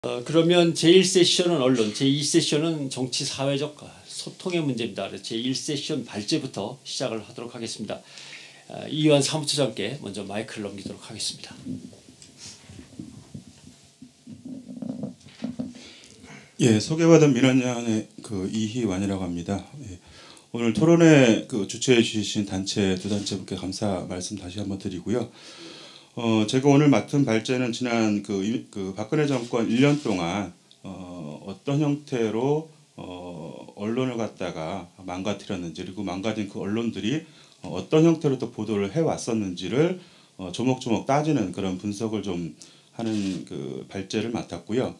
그러면 제1세션은 언론, 제2세션은 정치 사회적 소통의 문제입니다. 제1세션 발제부터 시작을 하도록 하겠습니다. 이의원 사무처장께 먼저 마이크를 넘기도록 하겠습니다. 예, 소개받은 민원연의 이희완이라고 합니다. 예, 오늘 토론회 주최해 주신 단체 두 단체분께 감사 말씀 다시 한번 드리고요. 제가 오늘 맡은 발제는 지난 박근혜 정권 1년 동안 어떤 형태로 언론을 갖다가 망가뜨렸는지, 그리고 망가진 그 언론들이 어떤 형태로 또 보도를 해왔었는지를 조목조목 따지는 그런 분석을 좀 하는 발제를 맡았고요.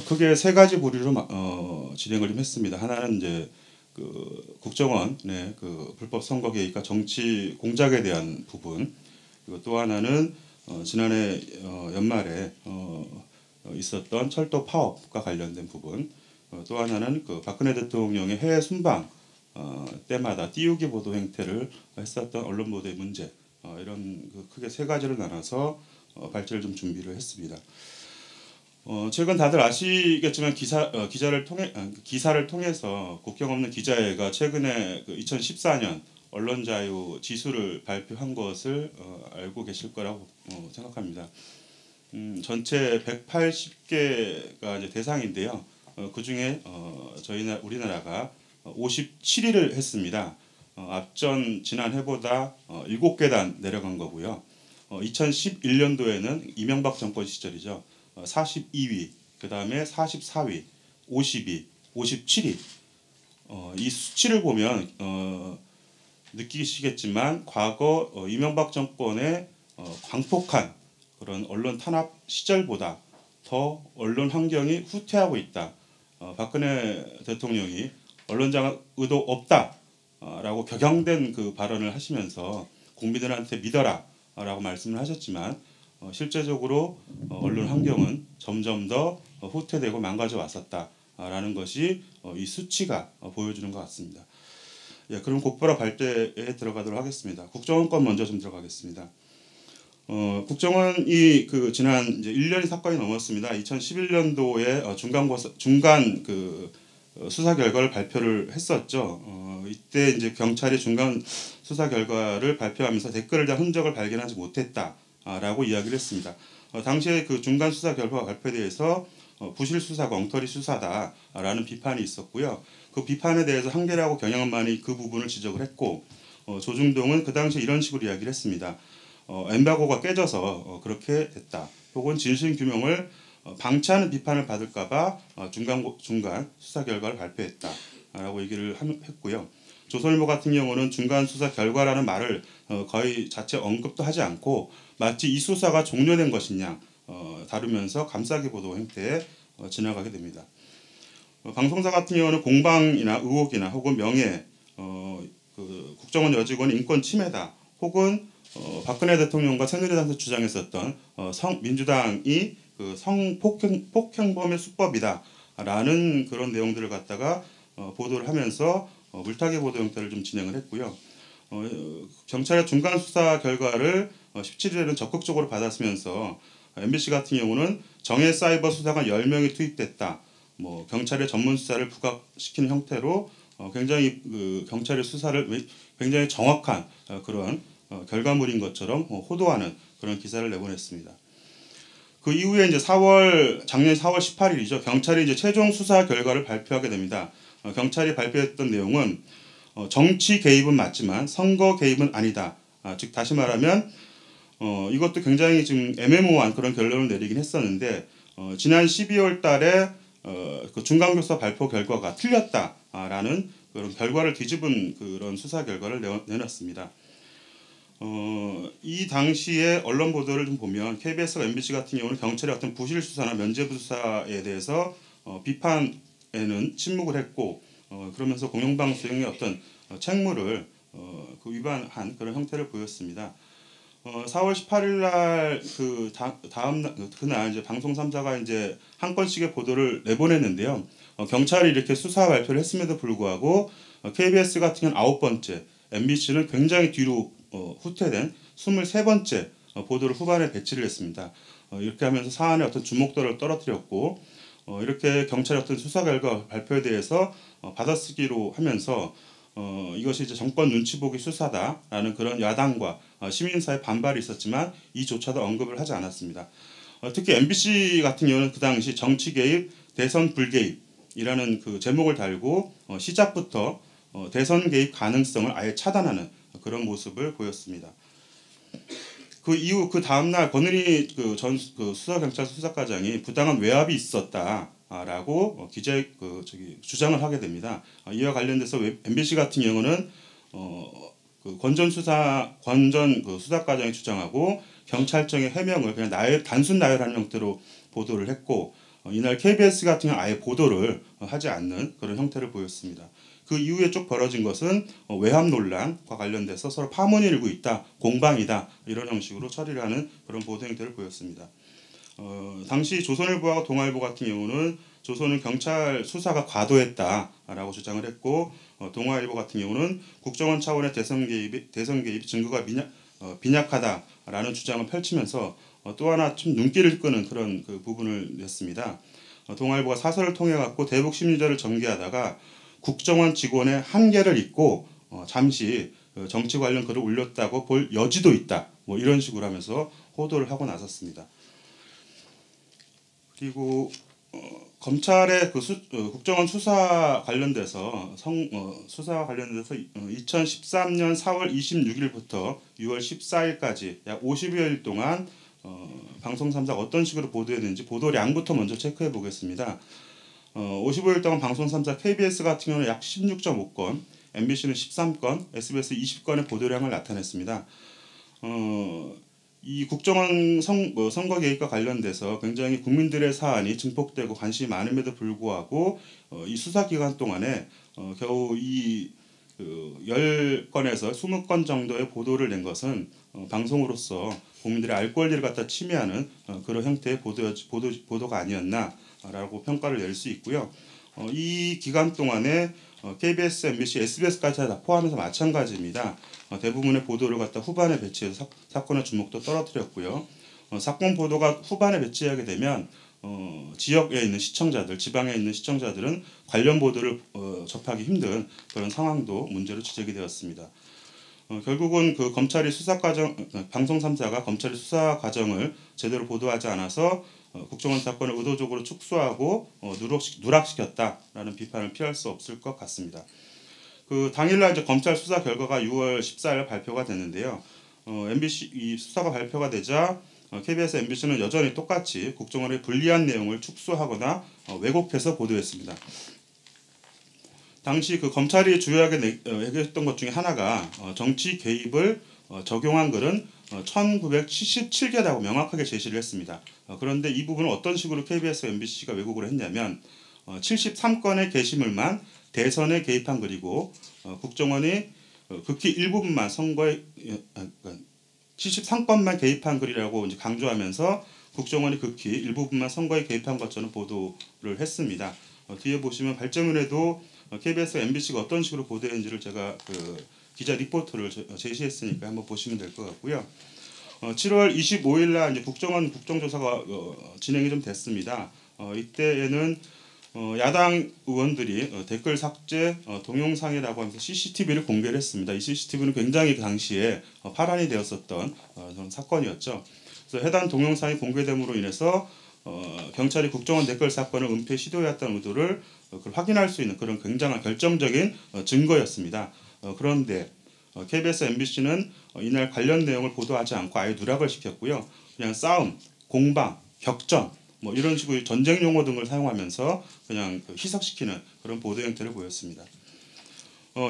크게 세 가지 부류로 진행을 좀 했습니다. 하나는 이제 국정원의 불법 선거 개입과 정치 공작에 대한 부분, 그리고 또 하나는 지난해 연말에 있었던 철도 파업과 관련된 부분, 또 하나는 박근혜 대통령의 해외 순방 때마다 띄우기 보도 행태를 했었던 언론 보도의 문제, 이런 크게 세 가지로 나눠서 발제를 좀 준비를 했습니다. 최근 다들 아시겠지만 기사를 통해서 국경 없는 기자회가 최근에 2014년 언론 자유 지수를 발표한 것을 알고 계실 거라고 생각합니다. 전체 180개가 이제 대상인데요. 그 중에 우리나라가 57위를 했습니다. 앞전 지난 해보다 7계단 내려간 거고요. 2011년도에는 이명박 정권 시절이죠. 42위, 그 다음에 44위, 50위, 57위. 이 수치를 보면 느끼시겠지만 과거 이명박 정권의 광폭한 그런 언론 탄압 시절보다 더 언론 환경이 후퇴하고 있다. 박근혜 대통령이 언론장 의도 없다라고 격양된 발언을 하시면서 국민들한테 믿어라라고 말씀을 하셨지만 실제적으로 언론 환경은 점점 더 후퇴되고 망가져 왔었다라는 것이 이 수치가 보여주는 것 같습니다. 예, 그럼 곧바로 발제에 들어가도록 하겠습니다. 국정원 건 먼저 좀 들어가겠습니다. 국정원이 지난 이제 1년이 사건이 넘었습니다. 2011년도에 중간 수사 결과를 발표를 했었죠. 이때 이제 경찰이 중간 수사 결과를 발표하면서 댓글을 대한 흔적을 발견하지 못했다라고 이야기를 했습니다. 당시에 중간 수사 결과 발표에 대해서 부실 수사가 엉터리 수사다라는 비판이 있었고요. 그 비판에 대해서 한겨레하고 경향만이 그 부분을 지적을 했고, 조중동은 그 당시에 이런 식으로 이야기를 했습니다. 엠바고가 깨져서 그렇게 됐다. 혹은 진실 규명을 방치하는 비판을 받을까봐 중간 수사 결과를 발표했다라고 얘기를 했고요. 조선일보 같은 경우는 중간 수사 결과라는 말을 거의 자체 언급도 하지 않고 마치 이 수사가 종료된 것이냐 다루면서 감싸기 보도 행태에 지나가게 됩니다. 방송사 같은 경우는 공방이나 의혹이나 혹은 명예, 국정원 여직원 인권 침해다, 혹은 박근혜 대통령과 새누리당에서 주장했었던 민주당이 성폭행범의 수법이다라는 그런 내용들을 갖다가 보도를 하면서 물타기 보도 형태를 좀 진행을 했고요. 경찰의 중간 수사 결과를 17일에는 적극적으로 받았으면서 MBC 같은 경우는 정예 사이버 수사관 10명이 투입됐다. 경찰의 전문 수사를 부각시키는 형태로 굉장히 경찰의 수사를 굉장히 정확한 그런 결과물인 것처럼 호도하는 그런 기사를 내보냈습니다. 그 이후에 이제 작년 4월 18일이죠. 경찰이 이제 최종 수사 결과를 발표하게 됩니다. 경찰이 발표했던 내용은 정치 개입은 맞지만 선거 개입은 아니다. 즉 다시 말하면 이것도 굉장히 지금 애매모호한 그런 결론을 내리긴 했었는데 지난 12월 달에 중간교사 발표 결과가 틀렸다라는 그런 결과를 뒤집은 그런 수사 결과를 내놨습니다. 이 당시에 언론 보도를 좀 보면 KBS와 MBC 같은 경우는 경찰의 어떤 부실 수사나 면죄부 수사에 대해서 비판에는 침묵을 했고 그러면서 공영방송의 어떤 책무를 위반한 그런 형태를 보였습니다. 4월 18일 날 그날 이제 방송 3사가 이제 한 건씩의 보도를 내보냈는데요. 경찰이 이렇게 수사 발표를 했음에도 불구하고 KBS 같은 경우는 9번째, MBC는 굉장히 뒤로 후퇴된 23번째 보도를 후반에 배치를 했습니다. 이렇게 하면서 사안의 어떤 주목도를 떨어뜨렸고 이렇게 경찰의 어떤 수사 결과 발표에 대해서 받아쓰기로 하면서 이것이 이제 정권 눈치 보기 수사다라는 그런 야당과 시민사회 반발이 있었지만 이조차도 언급을 하지 않았습니다. 특히 MBC 같은 경우는 그 당시 정치 개입, 대선 불개입이라는 그 제목을 달고 시작부터 대선 개입 가능성을 아예 차단하는 그런 모습을 보였습니다. 그 이후 그 다음 날 권은희 전 수사경찰서 수사과장이 부당한 외압이 있었다라고 주장을 하게 됩니다. 이와 관련돼서 MBC 같은 경우는 권 전 수사과장이 주장하고 경찰청의 해명을 그냥 단순 나열하는 형태로 보도를 했고 이날 KBS 같은 경우 아예 보도를 하지 않는 그런 형태를 보였습니다. 그 이후에 쭉 벌어진 것은 외압 논란과 관련돼서 서로 파문이 일고 있다, 공방이다 이런 형식으로 처리를 하는 그런 보도 행태를 보였습니다. 당시 조선일보와 동아일보 같은 경우는 조선은 경찰 수사가 과도했다라고 주장을 했고 동아일보 같은 경우는 국정원 차원의 대선 개입 증거가 빈약하다라는 주장을 펼치면서 또 하나 좀 눈길을 끄는 그런 그 부분을 냈습니다. 동아일보가 사설을 통해 갖고 대북 심리전을 전개하다가 국정원 직원의 한계를 잊고 잠시 정치 관련 글을 올렸다고 볼 여지도 있다. 뭐 이런 식으로 하면서 호도를 하고 나섰습니다. 그리고 검찰의 국정원 수사 관련돼서 2013년 4월 26일부터 6월 14일까지 약 50여일 동안 방송 3사가 어떤 식으로 보도했는지 보도량부터 먼저 체크해 보겠습니다. 55일 동안 방송 3사 KBS 같은 경우는 약 16.5건, MBC는 13건, SBS 20건의 보도량을 나타냈습니다. 이 국정원 선거 개입과 관련돼서 굉장히 국민들의 사안이 증폭되고 관심이 많음에도 불구하고 이 수사 기간 동안에 겨우 이 10건에서 20건 정도의 보도를 낸 것은 방송으로서 국민들의 알 권리를 갖다 침해하는 그런 형태의 보도가 아니었나라고 평가를 낼 수 있고요. 이 기간 동안에 KBS, MBC, SBS까지 다 포함해서 마찬가지입니다. 대부분의 보도를 갖다 후반에 배치해서 사건의 주목도 떨어뜨렸고요. 사건 보도가 후반에 배치하게 되면 지역에 있는 시청자들, 지방에 있는 시청자들은 관련 보도를 접하기 힘든 그런 상황도 문제로 지적이 되었습니다. 결국은 그 검찰이 방송 3사가 검찰이 수사 과정을 제대로 보도하지 않아서 국정원 사건을 의도적으로 축소하고 누락시켰다라는 비판을 피할 수 없을 것 같습니다. 그 당일날 이제 검찰 수사 결과가 6월 14일 발표가 됐는데요. MBC 이 수사가 발표가 되자 KBS, MBC는 여전히 똑같이 국정원의 불리한 내용을 축소하거나 왜곡해서 보도했습니다. 당시 그 검찰이 주요하게 얘기했던 것 중에 하나가 정치 개입을 적용한 글은 1977개라고 명확하게 제시를 했습니다. 그런데 이 부분은 어떤 식으로 KBS, MBC가 왜곡을 했냐면 73건의 게시물만 대선에 개입한 글이고 국정원이 극히 일부분만 73건만 개입한 글이라고 이제 강조하면서 국정원이 극히 일부분만 선거에 개입한 것처럼 보도를 했습니다. 뒤에 보시면 발제문에도 KBS, MBC가 어떤 식으로 보도했는지를 제가 기자 리포트를 제시했으니까 한번 보시면 될 것 같고요. 7월 25일 날 이제 국정원 국정조사가 진행이 좀 됐습니다. 이때에는 야당 의원들이 댓글 삭제, 동영상이라고 하면서 CCTV를 공개를 했습니다. 이 CCTV는 굉장히 그 당시에 파란이 되었었던 그런 사건이었죠. 그래서 해당 동영상이 공개됨으로 인해서 경찰이 국정원 댓글 사건을 은폐 시도했다는 의도를 확인할 수 있는 그런 굉장한 결정적인 증거였습니다. 그런데 KBS, MBC는 이날 관련 내용을 보도하지 않고 아예 누락을 시켰고요. 그냥 싸움, 공방, 격전 뭐 이런 식의 전쟁 용어 등을 사용하면서 그냥 희석시키는 그런 보도 형태를 보였습니다.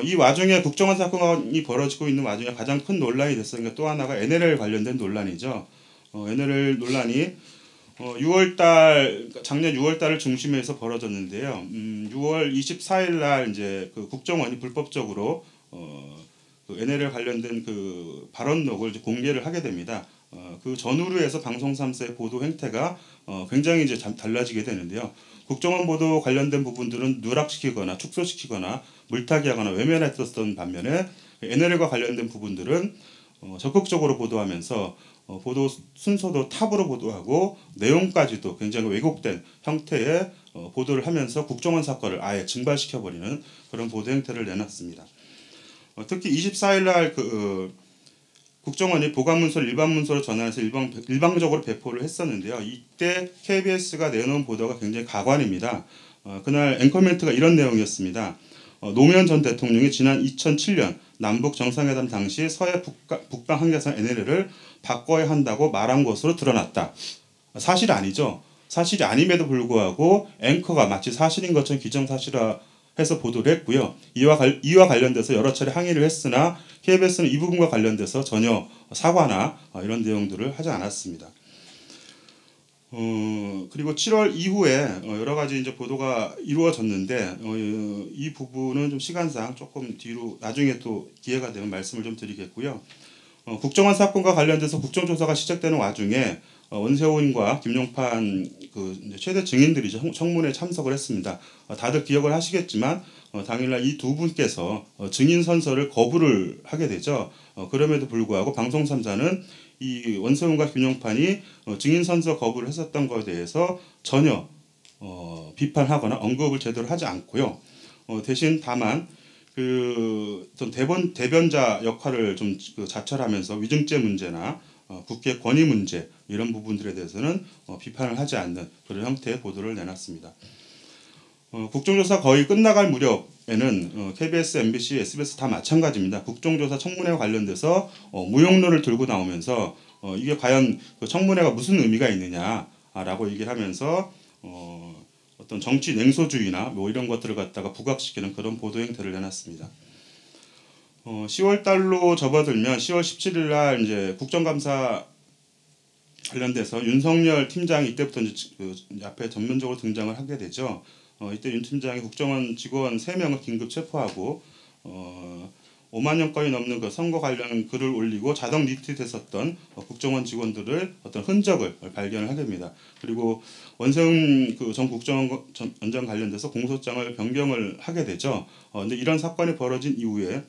이 와중에 국정원 사건이 벌어지고 있는 와중에 가장 큰 논란이 됐었던 게 또 하나가 NLL 관련된 논란이죠. NLL 논란이 6월달 작년 6월달을 중심해서 벌어졌는데요. 6월 24일 날 이제 그 국정원이 불법적으로 그 NLL 관련된 그 발언록을 이제 공개를 하게 됩니다. 그 전후로 해서 방송 3사의 보도 행태가 굉장히 이제 달라지게 되는데요. 국정원 보도 관련된 부분들은 누락시키거나 축소시키거나 물타기하거나 외면했었던 반면에 NLL과 관련된 부분들은 적극적으로 보도하면서 보도 순서도 탑으로 보도하고 내용까지도 굉장히 왜곡된 형태의 보도를 하면서 국정원 사건을 아예 증발시켜버리는 그런 보도 행태를 내놨습니다. 특히 24일 날 국정원이 보관문서를 일반문서로 전환해서 일방적으로 배포를 했었는데요. 이때 KBS가 내놓은 보도가 굉장히 가관입니다. 그날 앵커 멘트가 이런 내용이었습니다. 노무현 전 대통령이 지난 2007년 남북 정상회담 당시 서해 북방 한계선 NLL을 바꿔야 한다고 말한 것으로 드러났다. 사실 아니죠. 사실이 아님에도 불구하고 앵커가 마치 사실인 것처럼 기정사실화해서 보도를 했고요. 이와 관련돼서 여러 차례 항의를 했으나 KBS는 이 부분과 관련돼서 전혀 사과나 이런 내용들을 하지 않았습니다. 그리고 7월 이후에 여러 가지 이제 보도가 이루어졌는데 이 부분은 좀 시간상 조금 뒤로 나중에 또 기회가 되면 말씀을 좀 드리겠고요. 국정원 사건과 관련돼서 국정조사가 시작되는 와중에 원세훈과 김용판 그 최대 증인들이죠. 청문회에 참석을 했습니다. 다들 기억을 하시겠지만 당일날 이 두 분께서 증인 선서를 거부를 하게 되죠. 그럼에도 불구하고 방송 3사는 이 원세훈과 김용판이 증인 선서 거부를 했었던 것에 대해서 전혀 비판하거나 언급을 제대로 하지 않고요. 대신 다만 그 대변자 역할을 좀 자철하면서 위증죄 문제나 국회 권위 문제 이런 부분들에 대해서는 비판을 하지 않는 그런 형태의 보도를 내놨습니다. 국정조사 거의 끝나갈 무렵에는 KBS, MBC, SBS 다 마찬가지입니다. 국정조사 청문회와 관련돼서 무용론을 들고 나오면서 이게 과연 그 청문회가 무슨 의미가 있느냐라고 얘기를 하면서 어떤 정치 냉소주의나 뭐 이런 것들을 갖다가 부각시키는 그런 보도 행태를 내놨습니다. 10월 달로 접어들면 10월 17일 날 이제 국정감사 관련돼서 윤석열 팀장이 이때부터 이제 그 앞에 전면적으로 등장을 하게 되죠. 이때 윤 팀장이 국정원 직원 3명을 긴급 체포하고 5만 건이 넘는 그 선거 관련 글을 올리고 자동 리트윗했었던 국정원 직원들을 어떤 흔적을 발견을 하게 됩니다. 그리고 원세훈 그 전 국정원장 관련돼서 공소장을 변경을 하게 되죠. 근데 이런 사건이 벌어진 이후에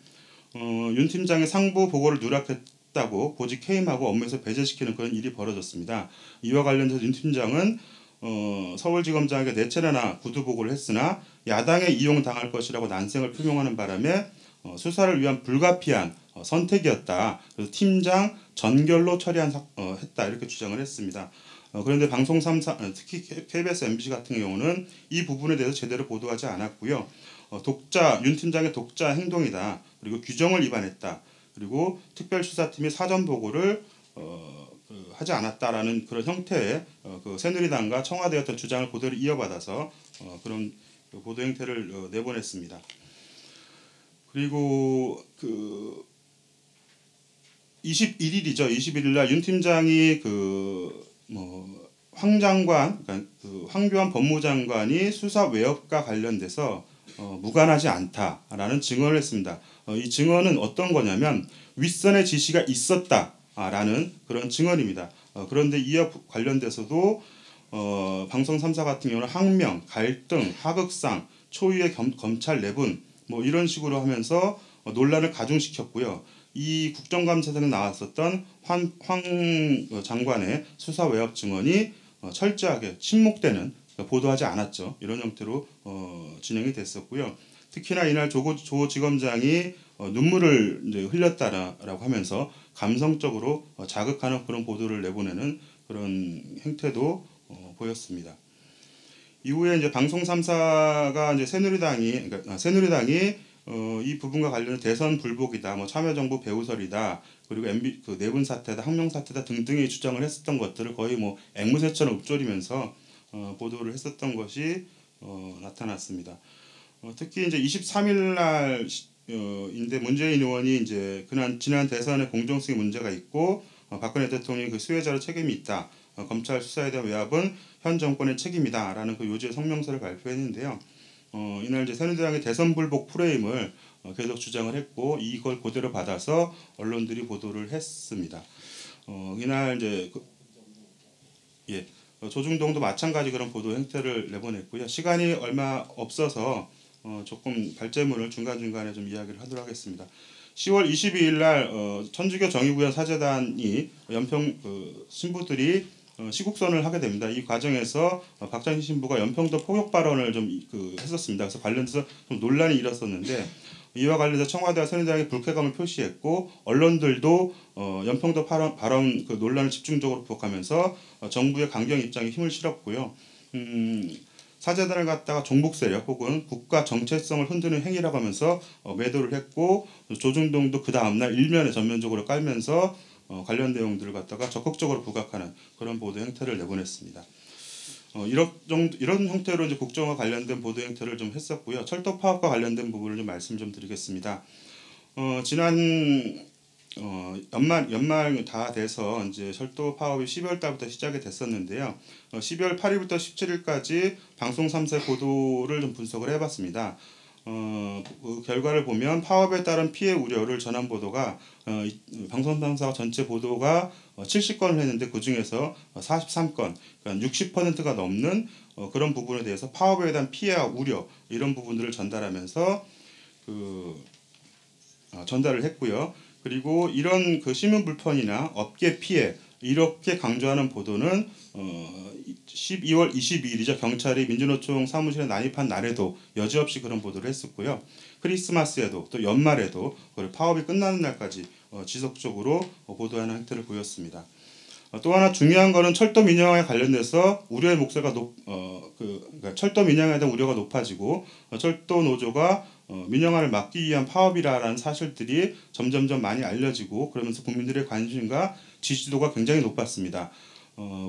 윤 팀장의 상부 보고를 누락했다고 보직 해임하고 업무에서 배제시키는 그런 일이 벌어졌습니다. 이와 관련해서 윤 팀장은 서울지검장에게 4차례나 구두 보고를 했으나 야당에 이용당할 것이라고 난색을 표명하는 바람에 수사를 위한 불가피한 선택이었다. 그래서 팀장 전결로 했다 이렇게 주장을 했습니다. 그런데 방송 3사 특히 KBS, MBC 같은 경우는 이 부분에 대해서 제대로 보도하지 않았고요. 윤 팀장의 독자 행동이다. 그리고 규정을 위반했다. 그리고 특별수사팀이 사전 보고를 하지 않았다라는 그런 형태의 그 새누리당과 청와대의 어떤 주장을 그대로 이어받아서 그런 보도 행태를 내보냈습니다. 그리고 그 21일이죠. 21일 날 윤 팀장이 황 장관, 그러니까 그 황교안 법무장관이 수사 외압과 관련돼서 무관하지 않다라는 증언을 했습니다. 이 증언은 어떤 거냐면 윗선의 지시가 있었다라는 그런 증언입니다. 그런데 이와 관련돼서도 방송 3사 같은 경우는 항명, 갈등, 하극상, 초유의 검찰 내분 뭐 이런 식으로 하면서 논란을 가중시켰고요. 이 국정감사장에 나왔었던 황 장관의 수사 외압 증언이 철저하게 침묵되는 보도하지 않았죠. 이런 형태로 진행이 됐었고요. 특히나 이날 조 지검장이 눈물을 이제 흘렸다라고 하면서 감성적으로 자극하는 그런 보도를 내보내는 그런 행태도 보였습니다. 이후에 이제 방송 3사가 이제 새누리당이 이 부분과 관련해 대선 불복이다, 뭐 참여정부 배후설이다, 그리고 MB 그 내분 사태다, 항명 사태다 등등의 주장을 했었던 것들을 거의 뭐 앵무새처럼 읊조리면서 보도를 했었던 것이 나타났습니다. 특히 이제 23일 날인데 문재인 의원이 이제 지난 대선의 공정성에 문제가 있고 박근혜 대통령이 그 수혜자로 책임이 있다. 검찰 수사에 대한 외압은 현 정권의 책임이다라는 그 요지의 성명서를 발표했는데요. 이날 이제 새누리당의 대선 불복 프레임을 계속 주장을 했고 이걸 그대로 받아서 언론들이 보도를 했습니다. 이날 이제 조중동도 마찬가지 그런 보도 행태를 내보냈고요. 시간이 얼마 없어서 조금 발제문을 중간중간에 좀 이야기를 하도록 하겠습니다. 10월 22일 날 천주교 정의구현 사재단이 연평 신부들이 시국선을 하게 됩니다. 이 과정에서 박장신 신부가 연평도 포격 발언을 좀 했었습니다. 그래서 관련해서 좀 논란이 일었었는데 이와 관련해서 청와대와 새누리당이 불쾌감을 표시했고 언론들도 연평도 발언 그 논란을 집중적으로 부각하면서 정부의 강경 입장에 힘을 실었고요. 사재단을 갖다가 종북 세력 혹은 국가 정체성을 흔드는 행위라고 하면서 매도를 했고 조중동도 그 다음날 일면에 전면적으로 깔면서 관련 내용들을 갖다가 적극적으로 부각하는 그런 보도 행태를 내보냈습니다. 이런 형태로 이제 국정과 관련된 보도 행태를 좀 했었고요. 철도 파업과 관련된 부분을 좀 말씀 좀 드리겠습니다. 지난 연말 다 돼서 이제 철도 파업이 12월 달부터 시작이 됐었는데요. 12월 8일부터 17일까지 방송 3사 보도를 좀 분석을 해봤습니다. 그 결과를 보면 파업에 따른 피해 우려를 전한 보도가 방송 3사 전체 보도가 70건을 했는데 그 중에서 43건, 그러니까 60%가 넘는 그런 부분에 대해서 파업에 대한 피해와 우려 이런 부분들을 전달하면서 전달을 했고요. 그리고 이런 그 시민 불편이나 업계 피해 이렇게 강조하는 보도는 12월 22일이죠. 경찰이 민주노총 사무실에 난입한 날에도 여지없이 그런 보도를 했었고요. 크리스마스에도 또 연말에도 파업이 끝나는 날까지 지속적으로 보도하는 행태를 보였습니다. 또 하나 중요한 것은 철도 민영화에 관련돼서 우려의 목소리가 그러니까 철도 민영화에 대한 우려가 높아지고 철도 노조가 민영화를 막기 위한 파업이라는 사실들이 점점점 많이 알려지고 그러면서 국민들의 관심과 지지도가 굉장히 높았습니다.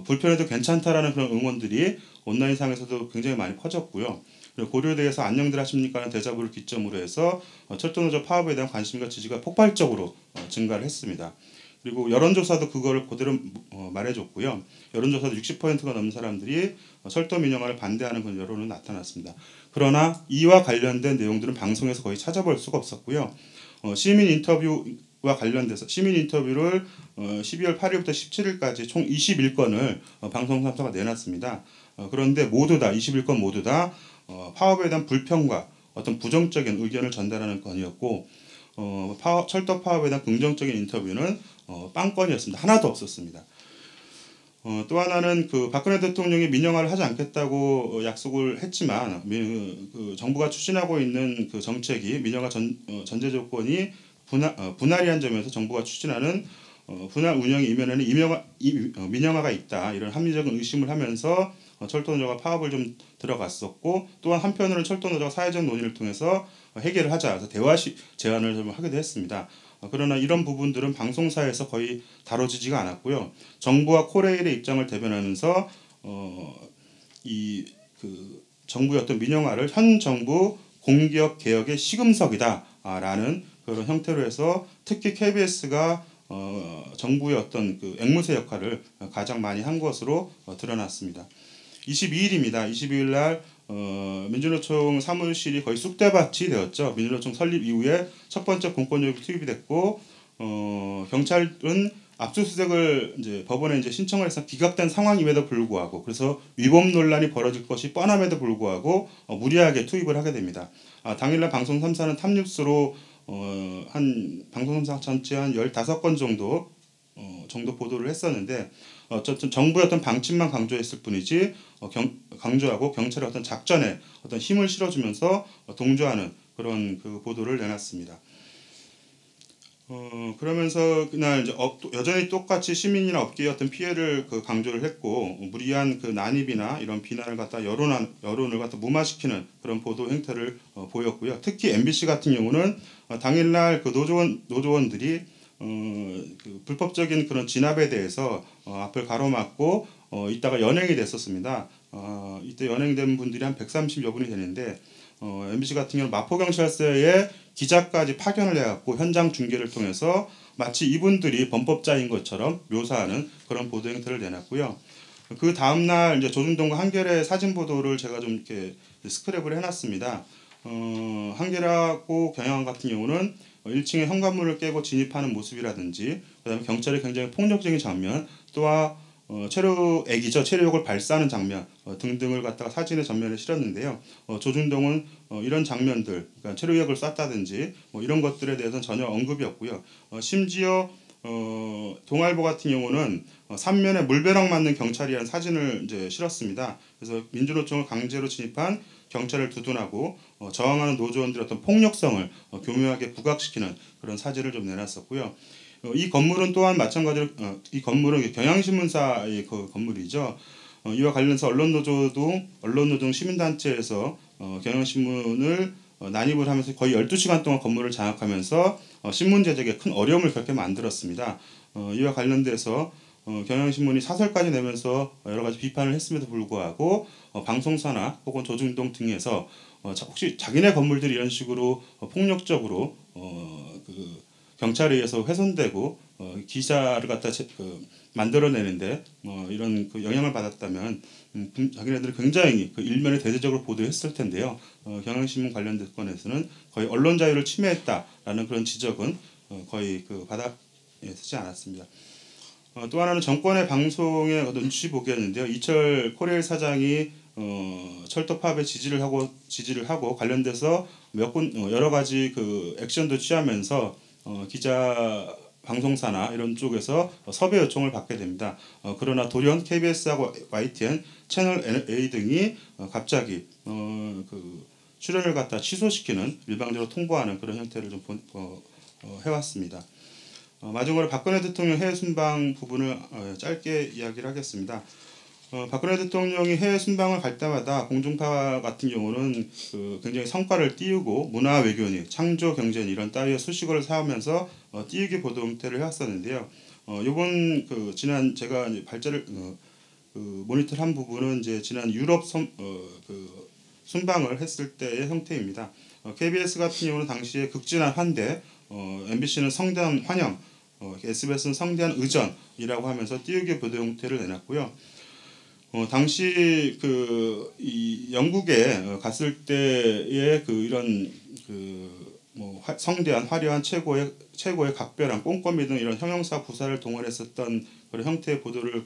불편해도 괜찮다라는 그런 응원들이 온라인상에서도 굉장히 많이 퍼졌고요. 그리고 고려대에서 안녕들 하십니까 하는 대자보를 기점으로 해서 철도노조 파업에 대한 관심과 지지가 폭발적으로 증가를 했습니다. 그리고 여론조사도 그거를 그대로 말해줬고요. 여론조사도 60%가 넘는 사람들이 철도 민영화를 반대하는 그런 여론은 나타났습니다. 그러나 이와 관련된 내용들은 방송에서 거의 찾아볼 수가 없었고요. 시민 인터뷰와 관련돼서 시민 인터뷰를 12월 8일부터 17일까지 총 21건을 방송 3사가 내놨습니다. 그런데 모두 다 21건 모두 다 파업에 대한 불평과 어떤 부정적인 의견을 전달하는 건이었고 철도 파업에 대한 긍정적인 인터뷰는 빵건이었습니다. 하나도 없었습니다. 또 하나는 그 박근혜 대통령이 민영화를 하지 않겠다고 약속을 했지만 그 정부가 추진하고 있는 그 정책이 민영화 전제 조건이 분할이한 점에서 정부가 추진하는 분할 운영의 이면에는 민영화가 있다 이런 합리적인 의심을 하면서 철도노조가 파업을 좀 들어갔었고 또한 한편으로는 철도노조가 사회적 논의를 통해서 해결을 하자 해서 대화 제안을 좀 하기도 했습니다. 그러나 이런 부분들은 방송사에서 거의 다뤄지지가 않았고요. 정부와 코레일의 입장을 대변하면서 정부의 어떤 민영화를 현 정부 공기업 개혁의 시금석이다라는 그런 형태로 해서 특히 KBS가 정부의 어떤 그 앵무새 역할을 가장 많이 한 것으로 드러났습니다. 22일입니다. 22일 날 민주노총 사무실이 거의 쑥대밭이 되었죠. 민주노총 설립 이후에 첫 번째 공권력이 투입이 됐고 경찰은 압수수색을 이제 법원에 이제 신청을 해서 기각된 상황임에도 불구하고 그래서 위법 논란이 벌어질 것이 뻔함에도 불구하고 무리하게 투입을 하게 됩니다. 당일날 방송 3사는 탑뉴스로 한 방송 3사 전체 한 15건 정도 보도를 했었는데 어쨌든 정부의 어떤 방침만 강조했을 뿐이지 강조하고 경찰의 어떤 작전에 어떤 힘을 실어주면서 동조하는 그런 그 보도를 내놨습니다. 그러면서 그날 이제 여전히 똑같이 시민이나 업계의 어떤 피해를 강조를 했고 무리한 그 난입이나 이런 비난을 갖다 여론을 갖다 무마시키는 그런 보도 행태를 보였고요. 특히 MBC 같은 경우는 당일날 그 노조원들이 그 불법적인 그런 진압에 대해서 앞을 가로막고 이따가 연행이 됐었습니다. 이때 연행된 분들이 한 130여 분이 되는데 MBC 같은 경우는 마포경찰서에 기자까지 파견을 해갖고 현장 중계를 통해서 마치 이분들이 범법자인 것처럼 묘사하는 그런 보도 행태를 내놨고요. 그 다음날 이제 조중동과 한겨레 사진 보도를 제가 좀 이렇게 스크랩을 해놨습니다. 한겨레하고 경향 같은 경우는 1층에 현관문을 깨고 진입하는 모습이라든지 그다음에 경찰이 굉장히 폭력적인 장면 또한 체류액이죠. 체류액을 발사하는 장면 등등을 갖다가 사진의 전면에 실었는데요. 조중동은 이런 장면들, 그러니까 체류액을 쐈다든지 뭐 이런 것들에 대해서는 전혀 언급이 없고요. 심지어 동아일보 같은 경우는 3면에 물벼락 맞는 경찰이라는 사진을 이제 실었습니다. 그래서 민주노총을 강제로 진입한 경찰을 두둔하고 저항하는 노조원들의 어떤 폭력성을 교묘하게 부각시키는 그런 사진을 좀 내놨었고요. 이 건물은 또한 마찬가지로 이 건물은 경향신문사의 그 건물이죠. 이와 관련해서 언론노조 시민단체에서 경향신문을 난입을 하면서 거의 12시간 동안 건물을 장악하면서 신문 제작에 큰 어려움을 겪게 만들었습니다. 이와 관련돼서 경향신문이 사설까지 내면서 여러 가지 비판을 했음에도 불구하고 방송사나 혹은 조중동 등에서 혹시 자기네 건물들이 이런 식으로 폭력적으로 경찰에 의해서 훼손되고 기사를 갖다 만들어내는데 이런 그 영향을 받았다면 자기네들이 굉장히 그 일면에 대대적으로 보도했을 텐데요. 경향신문 관련된 건에서는 거의 언론 자유를 침해했다라는 그런 지적은 거의 그 바닥에 서지 않았습니다. 또 하나는 정권의 방송의 눈치 보기였는데요. 이철 코레일 사장이 철도 파업에 지지를 하고 관련돼서 여러 가지 그 액션도 취하면서 기자 방송사나 이런 쪽에서 섭외 요청을 받게 됩니다. 그러나 돌연 KBS하고 YTN, 채널 A 등이 갑자기 그 출연을 갖다 취소시키는 일방적으로 통보하는 그런 형태를 좀 해왔습니다. 마지막으로 박근혜 대통령 해외 순방 부분을 짧게 이야기를 하겠습니다. 박근혜 대통령이 해외 순방을 갈 때마다 공중파 같은 경우는 굉장히 성과를 띄우고 문화 외교니 창조 경제니 이런 따위의 수식어를 사용하면서 띄우기 보도 형태를 해왔었는데요. 요번 지난 제가 이제 발제를 모니터를 한 부분은 이제 지난 유럽 순방을 했을 때의 형태입니다. KBS 같은 경우는 당시에 극진한 환대, MBC는 성대한 환영, SBS는 성대한 의전이라고 하면서 띄우기 보도 형태를 내놨고요. 당시 이 영국에 갔을 때의 이런 성대한 화려한 최고의 각별한 꼼꼼히 등 이런 형용사 부사를 동원했었던 그런 형태의 보도를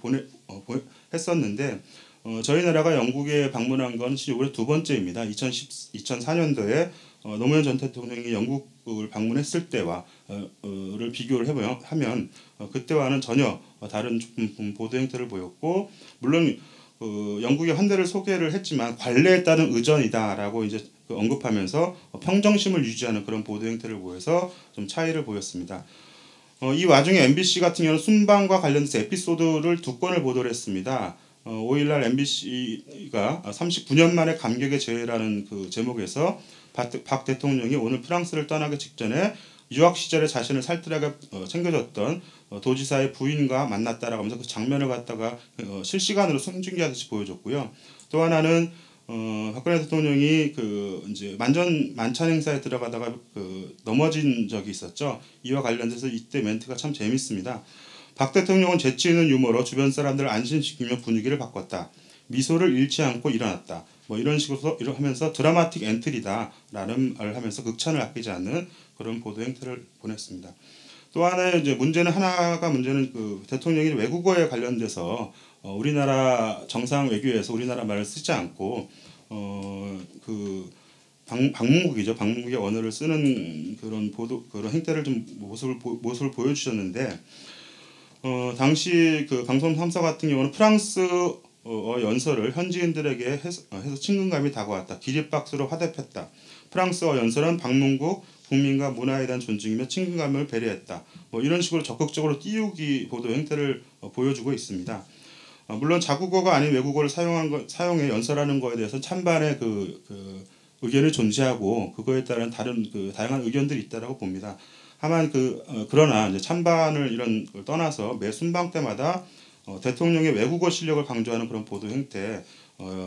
했었는데 저희 나라가 영국에 방문한 건 올해 두 번째입니다. 2004년도에 노무현 전 대통령이 영국을 방문했을 때와를 비교를 하면 그때와는 전혀 다른 보도 형태를 보였고 물론 영국의 환대를 소개를 했지만 관례에 따른 의전이다라고 이제 언급하면서 평정심을 유지하는 그런 보도 형태를 보여서 좀 차이를 보였습니다. 이 와중에 MBC 같은 경우는 순방과 관련해서 에피소드를 2건을 보도를 했습니다. 5일날 MBC가 39년 만에 감격의 재회라는 그 제목에서 박 대통령이 오늘 프랑스를 떠나기 직전에 유학 시절에 자신을 살뜰하게 챙겨줬던 도지사의 부인과 만났다라고 하면서 그 장면을 갖다가 실시간으로 생중계하듯이 보여줬고요. 또 하나는 박근혜 대통령이 이제 만찬 행사에 들어가다가 넘어진 적이 있었죠. 이와 관련돼서 이때 멘트가 참 재밌습니다. 박 대통령은 재치 있는 유머로 주변 사람들을 안심시키며 분위기를 바꿨다. 미소를 잃지 않고 일어났다. 뭐 이런 식으로 하면서 드라마틱 엔트리다라는 말을 하면서 극찬을 아끼지 않는 그런 보도 행태를 보냈습니다. 또 하나의 이제 문제는 대통령이 외국어에 관련돼서 우리나라 정상 외교에서 우리나라 말을 쓰지 않고 방문국이죠. 방문국의 언어를 쓰는 그런 행태를 좀 모습을 보여주셨는데 당시 방송 3사 같은 경우는 프랑스 연설을 현지인들에게 해서 친근감이 다가왔다. 기립박수로 화답했다. 프랑스어 연설은 방문국 국민과 문화에 대한 존중이며 친근감을 배려했다. 뭐 이런 식으로 적극적으로 띄우기 보도 형태를 보여주고 있습니다. 물론 자국어가 아닌 외국어를 사용해 연설하는 것에 대해서 찬반의 의견을 존재하고 그거에 따른 다양한 의견들이 있다라고 봅니다. 다만 그러나 이제 찬반을 이런 걸 떠나서 매 순방 때마다 대통령의 외국어 실력을 강조하는 그런 보도 형태,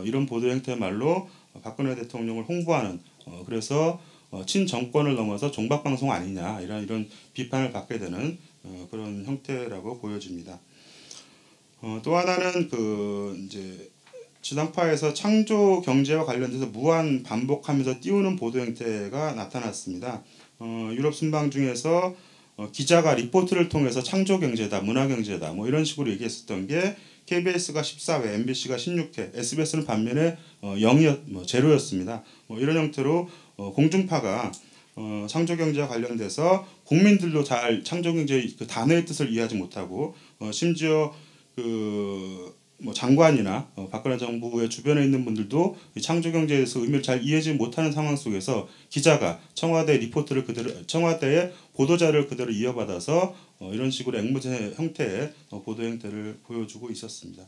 이런 보도 형태야말로 박근혜 대통령을 홍보하는 그래서 친정권을 넘어서 종박방송 아니냐 이런 비판을 받게 되는 그런 형태라고 보여집니다. 또 하나는 이제 지상파에서 창조 경제와 관련돼서 무한 반복하면서 띄우는 보도 형태가 나타났습니다. 유럽 순방 중에서 기자가 리포트를 통해서 창조 경제다, 문화 경제다, 뭐 이런 식으로 얘기했었던 게 KBS가 14회, MBC가 16회, SBS는 반면에 0였습니다. 이런 형태로 공중파가 창조경제와 관련돼서 국민들도 잘 창조경제의 그 단어의 뜻을 이해하지 못하고 심지어 장관이나 박근혜 정부의 주변에 있는 분들도 창조경제에 대해서 의미를 잘 이해하지 못하는 상황 속에서 기자가 청와대 리포트를 그대로 청와대의 보도자를 그대로 이어받아서 이런 식으로 앵무새 형태의 보도 형태를 보여주고 있었습니다.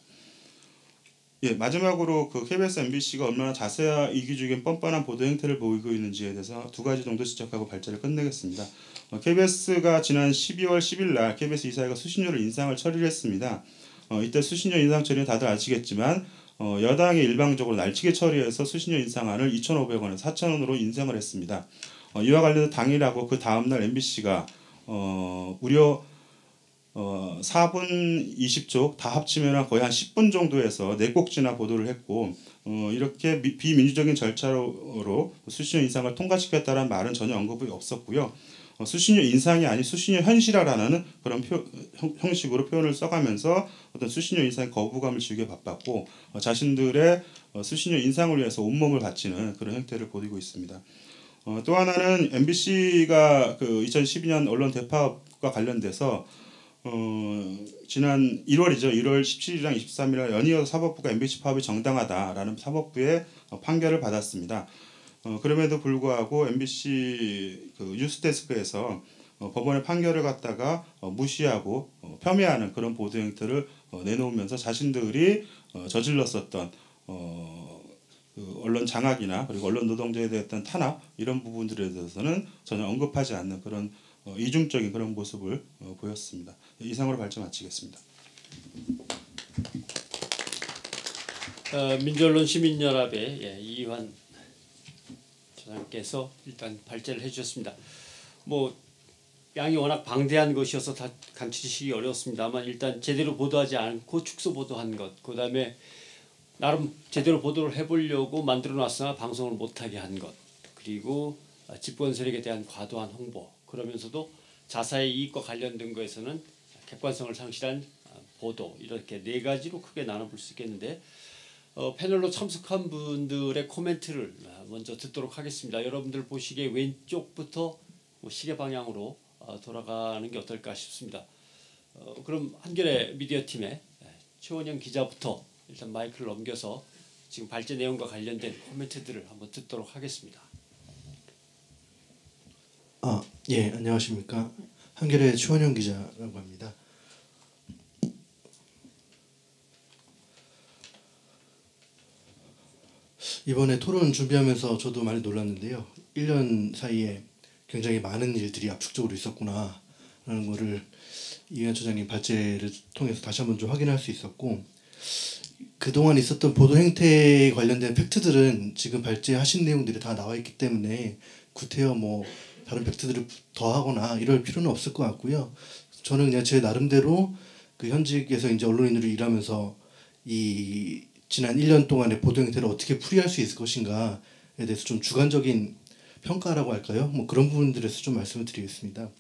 예, 마지막으로 그 KBS, MBC가 얼마나 자세와 이기적인 뻔뻔한 보도 형태를 보이고 있는지에 대해서 두 가지 정도 지적하고 발제를 끝내겠습니다. KBS가 지난 12월 10일 날 KBS 이사회가 수신료를 인상을 처리를 했습니다. 이때 수신료 인상 처리는 다들 아시겠지만 여당이 일방적으로 날치기 처리해서 수신료 인상안을 2,500원에서 4,000원으로 인상을 했습니다. 이와 관련해서 당일하고 그 다음날 MBC가 무려 4분 20초 다 합치면 거의 한 10분 정도에서 4꼭지나 보도를 했고 이렇게 비민주적인 절차로 수신료 인상을 통과시켰다는 말은 전혀 언급이 없었고요. 수신료 인상이 아닌 수신료 현실화라는 그런 형식으로 표현을 써가면서 어떤 수신료 인상의 거부감을 지우게 바빴고 자신들의 수신료 인상을 위해서 온몸을 바치는 그런 형태를 보이고 있습니다. 또 하나는 MBC가 그 2012년 언론 대파업과 관련돼서 지난 1월이죠. 1월 17일이랑 23일 연이어서 사법부가 MBC 파업이 정당하다라는 사법부의 판결을 받았습니다. 그럼에도 불구하고 MBC 그 뉴스데스크에서 법원의 판결을 갖다가 무시하고 폄훼하는 그런 보도 형태를 내놓으면서 자신들이 저질렀었던 그 언론 장악이나 그리고 언론 노동자에 대한 탄압 이런 부분들에 대해서는 전혀 언급하지 않는 그런 이중적인 그런 모습을 보였습니다. 이상으로 발제 마치겠습니다. 민주언론 시민연합의 이완 조장께서 일단 발제를 해주셨습니다. 양이 워낙 방대한 것이어서 다 감추시기 어렵습니다만 일단 제대로 보도하지 않고 축소 보도한 것, 그 다음에 나름 제대로 보도를 해보려고 만들어놨으나 방송을 못하게 한 것, 그리고 집권 세력에 대한 과도한 홍보, 그러면서도 자사의 이익과 관련된 것에서는 객관성을 상실한 보도, 이렇게 네 가지로 크게 나눠볼 수 있겠는데 패널로 참석한 분들의 코멘트를 먼저 듣도록 하겠습니다. 여러분들 보시기에 왼쪽부터 시계 방향으로 돌아가는 게 어떨까 싶습니다. 그럼 한겨레 미디어팀의 최원영 기자부터 일단 마이크를 넘겨서 지금 발제 내용과 관련된 코멘트들을 한번 듣도록 하겠습니다. 예, 안녕하십니까. 한겨레 최원영 기자라고 합니다. 이번에 토론 준비하면서 저도 많이 놀랐는데요. 1년 사이에 굉장히 많은 일들이 압축적으로 있었구나 라는 거를 이완 처장님 발제를 통해서 다시 한번 좀 확인할 수 있었고, 그동안 있었던 보도 행태에 관련된 팩트들은 지금 발제하신 내용들이 다 나와 있기 때문에 구태여 다른 팩트들을 더하거나 이럴 필요는 없을 것 같고요. 저는 그냥 제 나름대로 그 현직에서 이제 언론인으로 일하면서 이 지난 1년 동안의 보도 행태를 어떻게 풀이할 수 있을 것인가에 대해서 좀 주관적인 평가라고 할까요? 그런 부분들에서 좀 말씀을 드리겠습니다.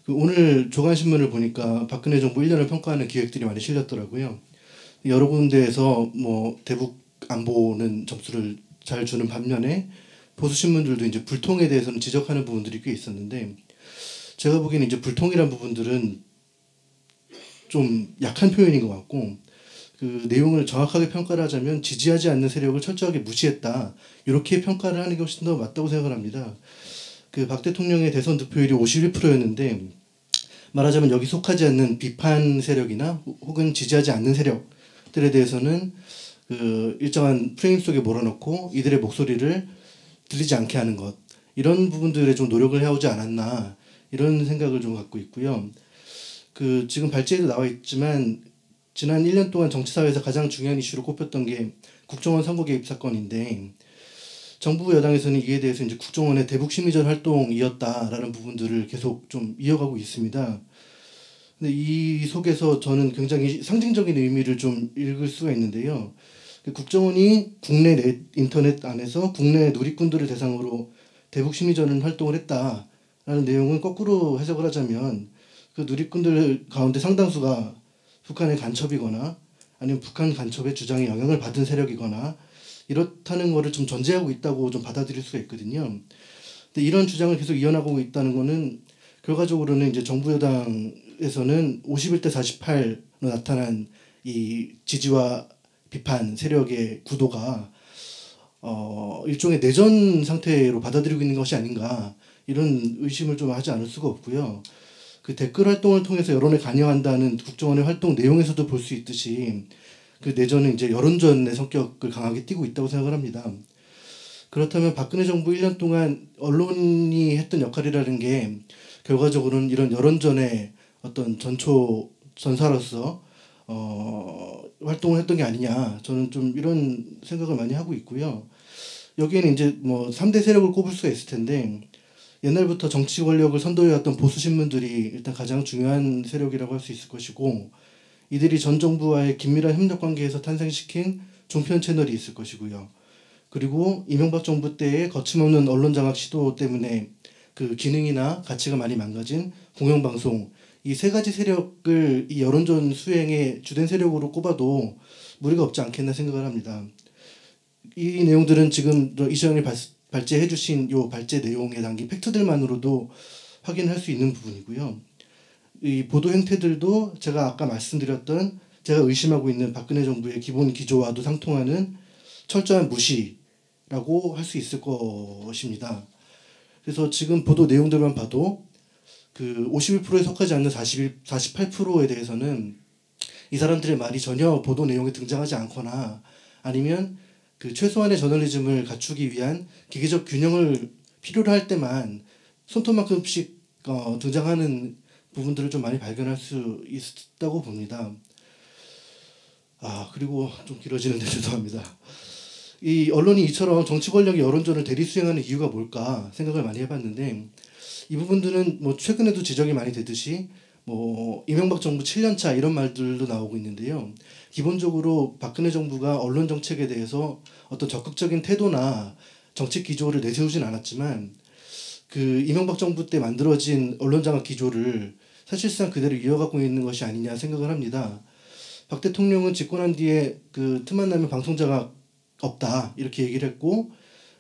오늘 조간신문을 보니까 박근혜 정부 1년을 평가하는 기획들이 많이 실렸더라고요. 여러 군데에서 대북 안보는 점수를 잘 주는 반면에 보수 신문들도 이제 불통에 대해서는 지적하는 부분들이 꽤 있었는데, 제가 보기에는 이제 불통이란 부분들은 좀 약한 표현인 것 같고, 그 내용을 정확하게 평가를 하자면 지지하지 않는 세력을 철저하게 무시했다, 이렇게 평가를 하는 게 훨씬 더 맞다고 생각을 합니다. 그 박 대통령의 대선 득표율이 51%였는데 말하자면 여기 속하지 않는 비판 세력이나 혹은 지지하지 않는 세력들에 대해서는 그 일정한 프레임 속에 몰아넣고 이들의 목소리를 들리지 않게 하는 것, 이런 부분들에 좀 노력을 해오지 않았나, 이런 생각을 좀 갖고 있고요. 그 지금 발제에도 나와 있지만 지난 1년 동안 정치사회에서 가장 중요한 이슈로 꼽혔던 게 국정원 선거 개입 사건인데, 정부 여당에서는 이에 대해서 이제 국정원의 대북 심리전 활동이었다라는 부분들을 계속 좀 이어가고 있습니다. 근데 이 속에서 저는 굉장히 상징적인 의미를 좀 읽을 수가 있는데요. 국정원이 국내 인터넷 안에서 국내 누리꾼들을 대상으로 대북 심리전 활동을 했다라는 내용은 거꾸로 해석을 하자면 그 누리꾼들 가운데 상당수가 북한의 간첩이거나 아니면 북한 간첩의 주장에 영향을 받은 세력이거나 이렇다는 거를 좀 전제하고 있다고 좀 받아들일 수가 있거든요. 근데 이런 주장을 계속 이어나가고 있다는 거는 결과적으로는 이제 정부 여당에서는 51대 48로 나타난 이 지지와 비판 세력의 구도가 일종의 내전 상태로 받아들이고 있는 것이 아닌가 이런 의심을 좀 하지 않을 수가 없고요. 그 댓글 활동을 통해서 여론에 관여한다는 국정원의 활동 내용에서도 볼 수 있듯이 그 내전은 이제 여론전의 성격을 강하게 띠고 있다고 생각을 합니다. 그렇다면 박근혜 정부 1년 동안 언론이 했던 역할이라는 게 결과적으로는 이런 여론전의 어떤 전사로서 활동을 했던 게 아니냐 저는 좀 이런 생각을 많이 하고 있고요. 여기에는 이제 뭐 3대 세력을 꼽을 수가 있을 텐데 옛날부터 정치 권력을 선도해왔던 보수 신문들이 일단 가장 중요한 세력이라고 할 수 있을 것이고 이들이 전 정부와의 긴밀한 협력 관계에서 탄생시킨 종편 채널이 있을 것이고요. 그리고 이명박 정부 때의 거침없는 언론 장악 시도 때문에 그 기능이나 가치가 많이 망가진 공영방송 이 세 가지 세력을 이 여론전 수행의 주된 세력으로 꼽아도 무리가 없지 않겠나 생각을 합니다. 이 내용들은 지금 이시영이 발제해 주신 요 발제 내용에 담긴 팩트들만으로도 확인할 수 있는 부분이고요. 이 보도 행태들도 제가 아까 말씀드렸던 제가 의심하고 있는 박근혜 정부의 기본 기조와도 상통하는 철저한 무시라고 할 수 있을 것입니다. 그래서 지금 보도 내용들만 봐도 그 51%에 속하지 않는 48%에 대해서는 이 사람들의 말이 전혀 보도 내용에 등장하지 않거나 아니면 그 최소한의 저널리즘을 갖추기 위한 기계적 균형을 필요로 할 때만 손톱만큼씩 등장하는 부분들을 좀 많이 발견할 수 있다고 봅니다. 그리고 좀 길어지는데 죄송합니다. 이 언론이 이처럼 정치 권력이 여론전을 대리 수행하는 이유가 뭘까 생각을 많이 해봤는데 이 부분들은 뭐 최근에도 지적이 많이 되듯이 뭐 이명박 정부 7년차 이런 말들도 나오고 있는데요. 기본적으로 박근혜 정부가 언론 정책에 대해서 어떤 적극적인 태도나 정책 기조를 내세우진 않았지만 그 이명박 정부 때 만들어진 언론 장악 기조를 사실상 그대로 이어가고 있는 것이 아니냐 생각을 합니다. 박 대통령은 집권한 뒤에 그 틈만 나면 방송 장악 없다 이렇게 얘기를 했고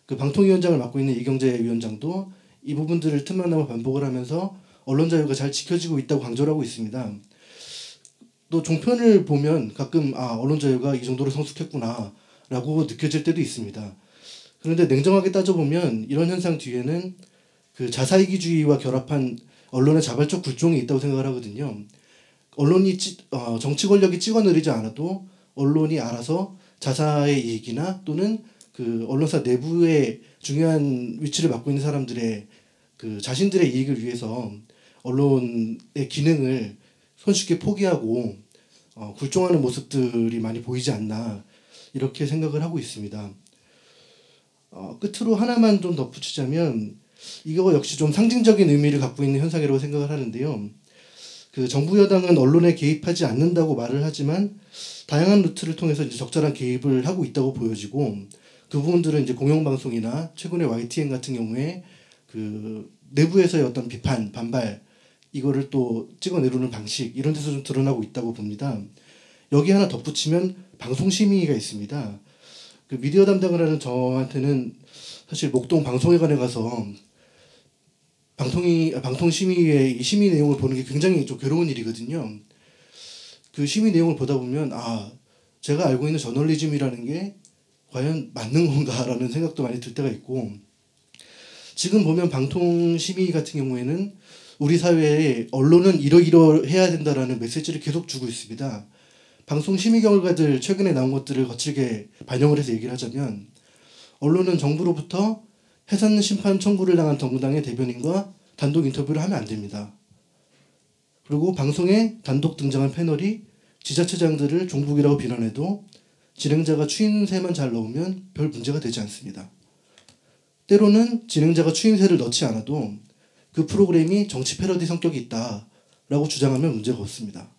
그 방통위원장을 맡고 있는 이경재 위원장도 이 부분들을 틈만 나면 반복을 하면서 언론 자유가 잘 지켜지고 있다고 강조를 하고 있습니다. 또 종편을 보면 가끔 언론 자유가 이 정도로 성숙했구나 라고 느껴질 때도 있습니다. 그런데 냉정하게 따져보면 이런 현상 뒤에는 그 자사이기주의와 결합한 언론의 자발적 굴종이 있다고 생각을 하거든요. 언론이 정치 권력이 찍어내리지 않아도 언론이 알아서 자사의 이익이나 또는 그 언론사 내부의 중요한 위치를 맡고 있는 사람들의 그 자신들의 이익을 위해서 언론의 기능을 손쉽게 포기하고 굴종하는 모습들이 많이 보이지 않나 이렇게 생각을 하고 있습니다. 끝으로 하나만 좀 덧붙이자면 이거 역시 좀 상징적인 의미를 갖고 있는 현상이라고 생각을 하는데요. 그 정부 여당은 언론에 개입하지 않는다고 말을 하지만 다양한 루트를 통해서 이제 적절한 개입을 하고 있다고 보여지고 그 부분들은 이제 공영방송이나 최근에 YTN 같은 경우에 그 내부에서의 어떤 비판, 반발 이거를 또 찍어내려는 방식 이런 데서 좀 드러나고 있다고 봅니다. 여기 하나 덧붙이면 방송심의가 있습니다. 그 미디어 담당을 하는 저한테는 사실 목동 방송회관에 가서 방통심의의 이 심의 내용을 보는 게 굉장히 좀 괴로운 일이거든요. 그 심의 내용을 보다 보면 제가 알고 있는 저널리즘이라는 게 과연 맞는 건가라는 생각도 많이 들 때가 있고 지금 보면 방통심의 같은 경우에는 우리 사회에 언론은 이러이러해야 된다라는 메시지를 계속 주고 있습니다. 방송심의 결과들 최근에 나온 것들을 거칠게 반영을 해서 얘기를 하자면 언론은 정부로부터 해산 심판 청구를 당한 정당의 대변인과 단독 인터뷰를 하면 안 됩니다. 그리고 방송에 단독 등장한 패널이 지자체장들을 종북이라고 비난해도 진행자가 추임새만 잘 넣으면 별 문제가 되지 않습니다. 때로는 진행자가 추임새를 넣지 않아도 그 프로그램이 정치 패러디 성격이 있다라고 주장하면 문제가 없습니다.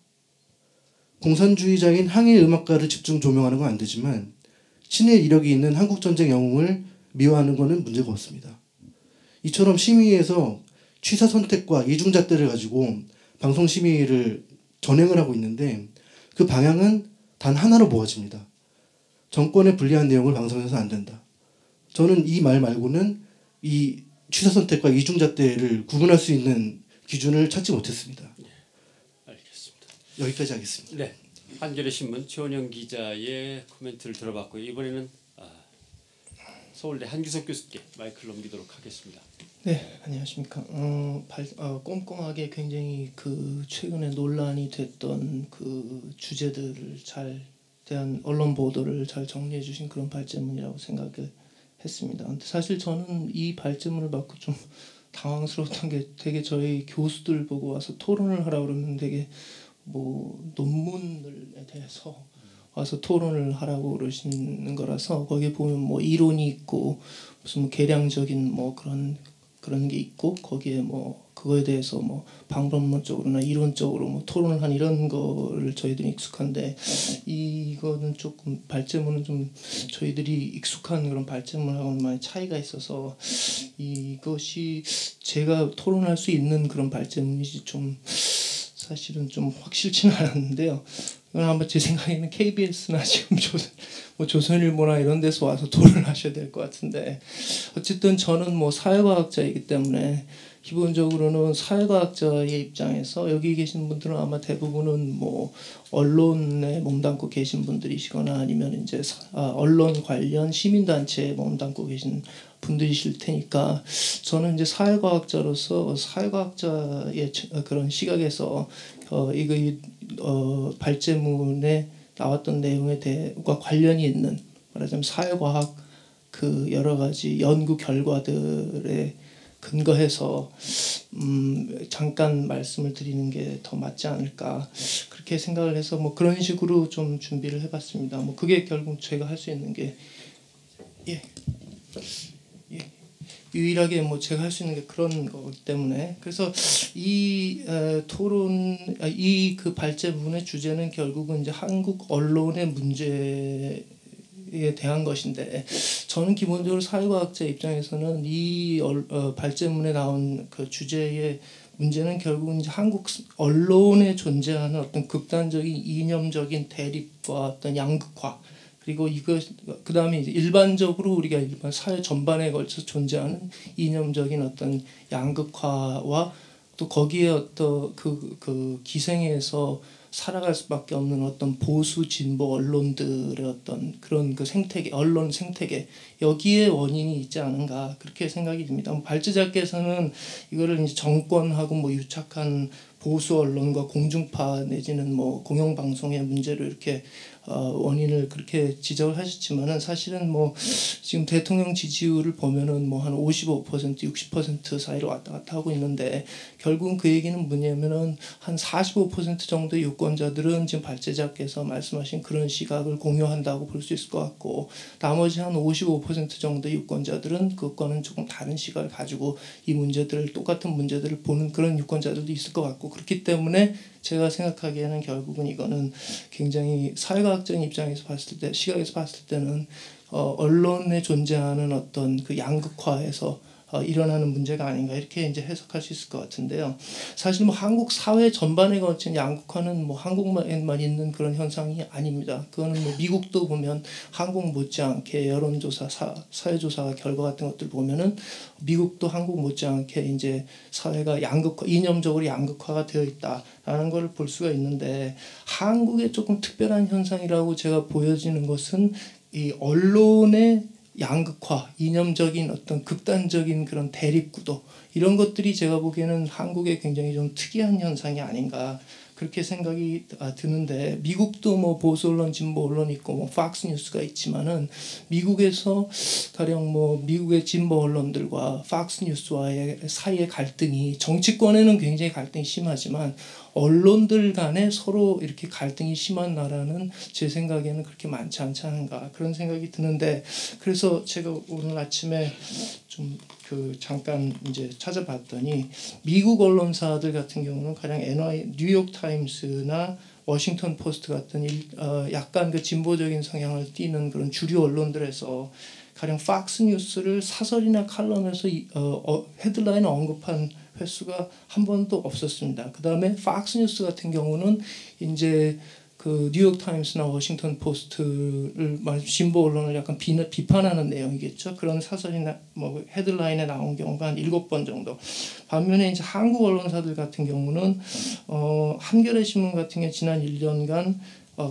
공산주의자인 항일 음악가를 집중 조명하는 건 안 되지만 신의 이력이 있는 한국전쟁 영웅을 미화하는 것은 문제가 없습니다. 이처럼 심의에서 취사 선택과 이중잣대를 가지고 방송 심의를 전행을 하고 있는데 그 방향은 단 하나로 모아집니다. 정권에 불리한 내용을 방송해서는 안 된다. 저는 이 말 말고는 이 취사 선택과 이중잣대를 구분할 수 있는 기준을 찾지 못했습니다. 네, 알겠습니다. 여기까지 하겠습니다. 네, 한겨레 신문 최원영 기자의 코멘트를 들어봤고요. 이번에는 서울대 한규석 교수께 마이크를 넘기도록 하겠습니다. 네, 안녕하십니까. 꼼꼼하게 굉장히 그 최근에 논란이 됐던 그 주제들을 잘 대한 언론 보도를 잘 정리해 주신 그런 발제문이라고 생각을 했습니다. 근데 사실 저는 이 발제문을 받고 좀 당황스러웠던 게 되게 저희 교수들 보고 와서 토론을 하라고 그러면 되게 뭐 논문에 대해서 와서 토론을 하라고 그러시는 거라서 거기에 보면 뭐 이론이 있고 무슨 뭐 계량적인 뭐 그런 게 있고 거기에 뭐 그거에 대해서 뭐 방법론적으로나 이론적으로 뭐 토론을 한 이런 거를 저희들이 익숙한데 이거는 조금 발제문은 좀 저희들이 익숙한 그런 발제문하고는 많이 차이가 있어서 이것이 제가 토론할 수 있는 그런 발제문이지 좀 사실은 좀 확실치는 않았는데요. 이건 아마 제 생각에는 KBS나 지금 조선일보나 이런 데서 와서 토론을 하셔야 될 것 같은데 어쨌든 저는 뭐 사회과학자이기 때문에 기본적으로는 사회과학자의 입장에서 여기 계신 분들은 아마 대부분은 뭐 언론에 몸담고 계신 분들이시거나 아니면 이제 언론 관련 시민단체에 몸담고 계신 분들이실 테니까 저는 이제 사회과학자로서 사회과학자의 그런 시각에서 발제문에 나왔던 내용에 대해서 관련이 있는 말하자면 사회과학 그 여러 가지 연구 결과들에 근거해서 잠깐 말씀을 드리는 게 더 맞지 않을까 그렇게 생각을 해서 뭐 그런 식으로 좀 준비를 해봤습니다. 뭐 그게 결국 제가 할 수 있는 게 유일하게 뭐 제가 할 수 있는 게 그런 거기 때문에 그래서 이 토론 이 그 발제문의 주제는 결국은 이제 한국 언론의 문제에 대한 것인데 저는 기본적으로 사회과학자 입장에서는 이 발제문에 나온 그 주제의 문제는 결국은 이제 한국 언론에 존재하는 어떤 극단적인 이념적인 대립과 어떤 양극화 그리고 이거 그 다음에 일반적으로 우리가 일반 사회 전반에 걸쳐 존재하는 이념적인 어떤 양극화와 또 거기에 어떤 그 기생에서 살아갈 수밖에 없는 어떤 보수 진보 언론들의 어떤 그런 그 생태계 언론 생태계 여기에 원인이 있지 않은가 그렇게 생각이 듭니다. 발제자께서는 이거를 이제 정권하고 뭐 유착한 보수 언론과 공중파 내지는 뭐 공영방송의 문제로 이렇게 원인을 그렇게 지적을 하셨지만은 사실은 뭐 지금 대통령 지지율을 보면은 뭐 한 55% 60% 사이로 왔다 갔다 하고 있는데 결국은 그 얘기는 뭐냐면은 한 45% 정도의 유권자들은 지금 발제자께서 말씀하신 그런 시각을 공유한다고 볼 수 있을 것 같고 나머지 한 55% 정도의 유권자들은 그것과는 조금 다른 시각을 가지고 이 문제들을 똑같은 문제들을 보는 그런 유권자들도 있을 것 같고 그렇기 때문에 제가 생각하기에는 결국은 이거는 굉장히 사회과학적인 입장에서 봤을 때 시각에서 봤을 때는 언론에 존재하는 어떤 그 양극화에서 일어나는 문제가 아닌가 이렇게 이제 해석할 수 있을 것 같은데요. 사실 뭐 한국 사회 전반에 걸친 양극화는 뭐 한국에만 있는 그런 현상이 아닙니다. 그거는 뭐 미국도 보면 한국 못지않게 여론조사, 사회조사 결과 같은 것들 보면은 미국도 한국 못지않게 이제 사회가 양극화, 이념적으로 양극화가 되어 있다라는 걸 볼 수가 있는데 한국의 조금 특별한 현상이라고 제가 보여지는 것은 이 언론의 양극화, 이념적인 어떤 극단적인 그런 대립구도 이런 것들이 제가 보기에는 한국의 굉장히 좀 특이한 현상이 아닌가 그렇게 생각이 드는데 미국도 뭐 보수 언론, 진보 언론 있고 뭐 팍스 뉴스가 있지만은 미국에서 가령 뭐 미국의 진보 언론들과 팍스 뉴스와의 사이의 갈등이 정치권에는 굉장히 갈등이 심하지만 언론들 간에 서로 이렇게 갈등이 심한 나라는 제 생각에는 그렇게 많지 않지 않은가 그런 생각이 드는데 그래서 제가 오늘 아침에 좀 잠깐 이제 찾아봤더니 미국 언론사들 같은 경우는 가령 뉴욕 타임스나 워싱턴 포스트 같은 약간 그 진보적인 성향을 띠는 그런 주류 언론들에서 가령 팍스 뉴스를 사설이나 칼럼에서 헤드라인 언급한 횟수가 한 번도 없었습니다. 그 다음에 팍스 뉴스 같은 경우는 이제 그 뉴욕 타임스나 워싱턴 포스트를 진보 언론을 약간 비판하는 내용이겠죠. 그런 사설이나 뭐 헤드라인에 나온 경우가 한 7번 정도. 반면에 이제 한국 언론사들 같은 경우는 한겨레 신문 같은 경우 지난 1년간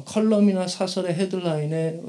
컬럼이나 사설의 헤드라인에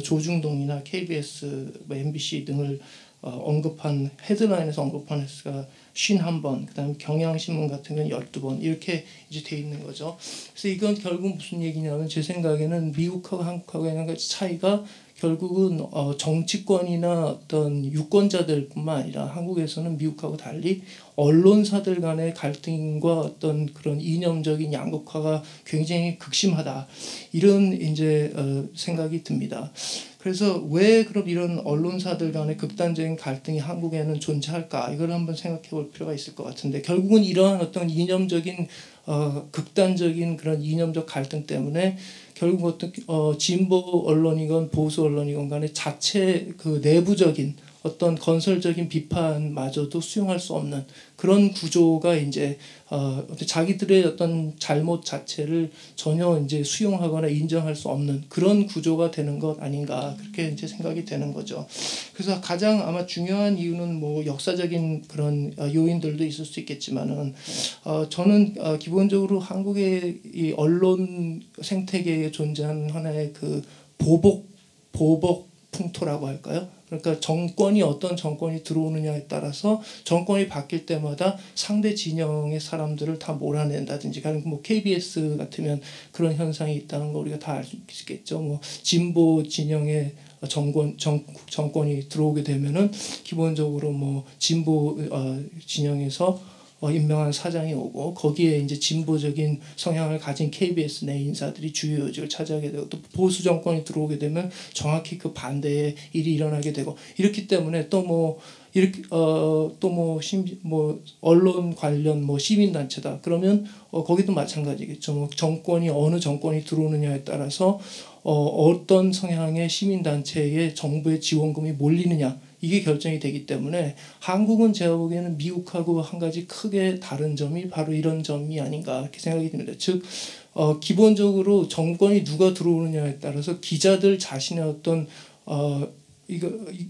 조중동이나 KBS, MBC 등을 언급한 헤드라인에서 언급한 횟수가 51번, 그다음에 경향신문 같은 건 12번 이렇게 이제 돼 있는 거죠. 그래서 이건 결국 무슨 얘기냐면 제 생각에는 미국하고 한국하고의 한 가지 차이가 결국은 정치권이나 어떤 유권자들뿐만 아니라 한국에서는 미국하고 달리 언론사들 간의 갈등과 어떤 그런 이념적인 양극화가 굉장히 극심하다 이런 이제 생각이 듭니다. 그래서 왜 그럼 이런 언론사들 간의 극단적인 갈등이 한국에는 존재할까? 이걸 한번 생각해 볼 필요가 있을 것 같은데 결국은 이러한 어떤 이념적인 극단적인 그런 이념적 갈등 때문에 결국 어떤 진보 언론이건 보수 언론이건 간에 자체 그 내부적인 어떤 건설적인 비판마저도 수용할 수 없는 그런 구조가 이제 자기들의 어떤 잘못 자체를 전혀 이제 수용하거나 인정할 수 없는 그런 구조가 되는 것 아닌가 그렇게 이제 생각이 되는 거죠. 그래서 가장 아마 중요한 이유는 뭐 역사적인 그런 요인들도 있을 수 있겠지만은 저는 기본적으로 한국의 이 언론 생태계에 존재하는 하나의 그 보복 풍토라고 할까요? 그러니까 정권이 어떤 정권이 들어오느냐에 따라서 정권이 바뀔 때마다 상대 진영의 사람들을 다 몰아낸다든지, 뭐 KBS 같으면 그런 현상이 있다는 거 우리가 다 알 수 있겠죠. 뭐 진보 진영의 정권이 들어오게 되면은 기본적으로 뭐 진보 진영에서 임명한 사장이 오고 거기에 이제 진보적인 성향을 가진 KBS 내 인사들이 주요 요직을 차지하게 되고 또 보수 정권이 들어오게 되면 정확히 그 반대의 일이 일어나게 되고 이렇기 때문에 또 뭐 이렇게 뭐 언론 관련 뭐 시민 단체다 그러면 거기도 마찬가지겠죠. 뭐 정권이 어느 정권이 들어오느냐에 따라서 어떤 성향의 시민 단체에 정부의 지원금이 몰리느냐 이게 결정이 되기 때문에 한국은 제가 보기에는 미국하고 한 가지 크게 다른 점이 바로 이런 점이 아닌가 이렇게 생각이 듭니다. 즉 기본적으로 정권이 누가 들어오느냐에 따라서 기자들 자신의 어떤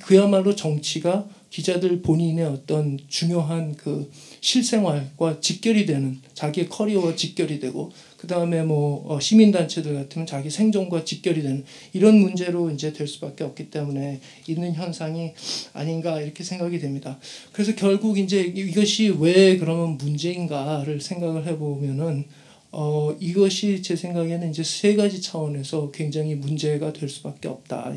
그야말로 정치가 기자들 본인의 어떤 중요한 그 실생활과 직결이 되는 자기의 커리어와 직결이 되고 그 다음에 뭐 시민단체들 같으면 자기 생존과 직결이 되는 이런 문제로 이제 될 수밖에 없기 때문에 있는 현상이 아닌가 이렇게 생각이 됩니다. 그래서 결국 이제 이것이 왜 그러면 문제인가를 생각을 해보면은 이것이 제 생각에는 이제 세 가지 차원에서 굉장히 문제가 될 수밖에 없다.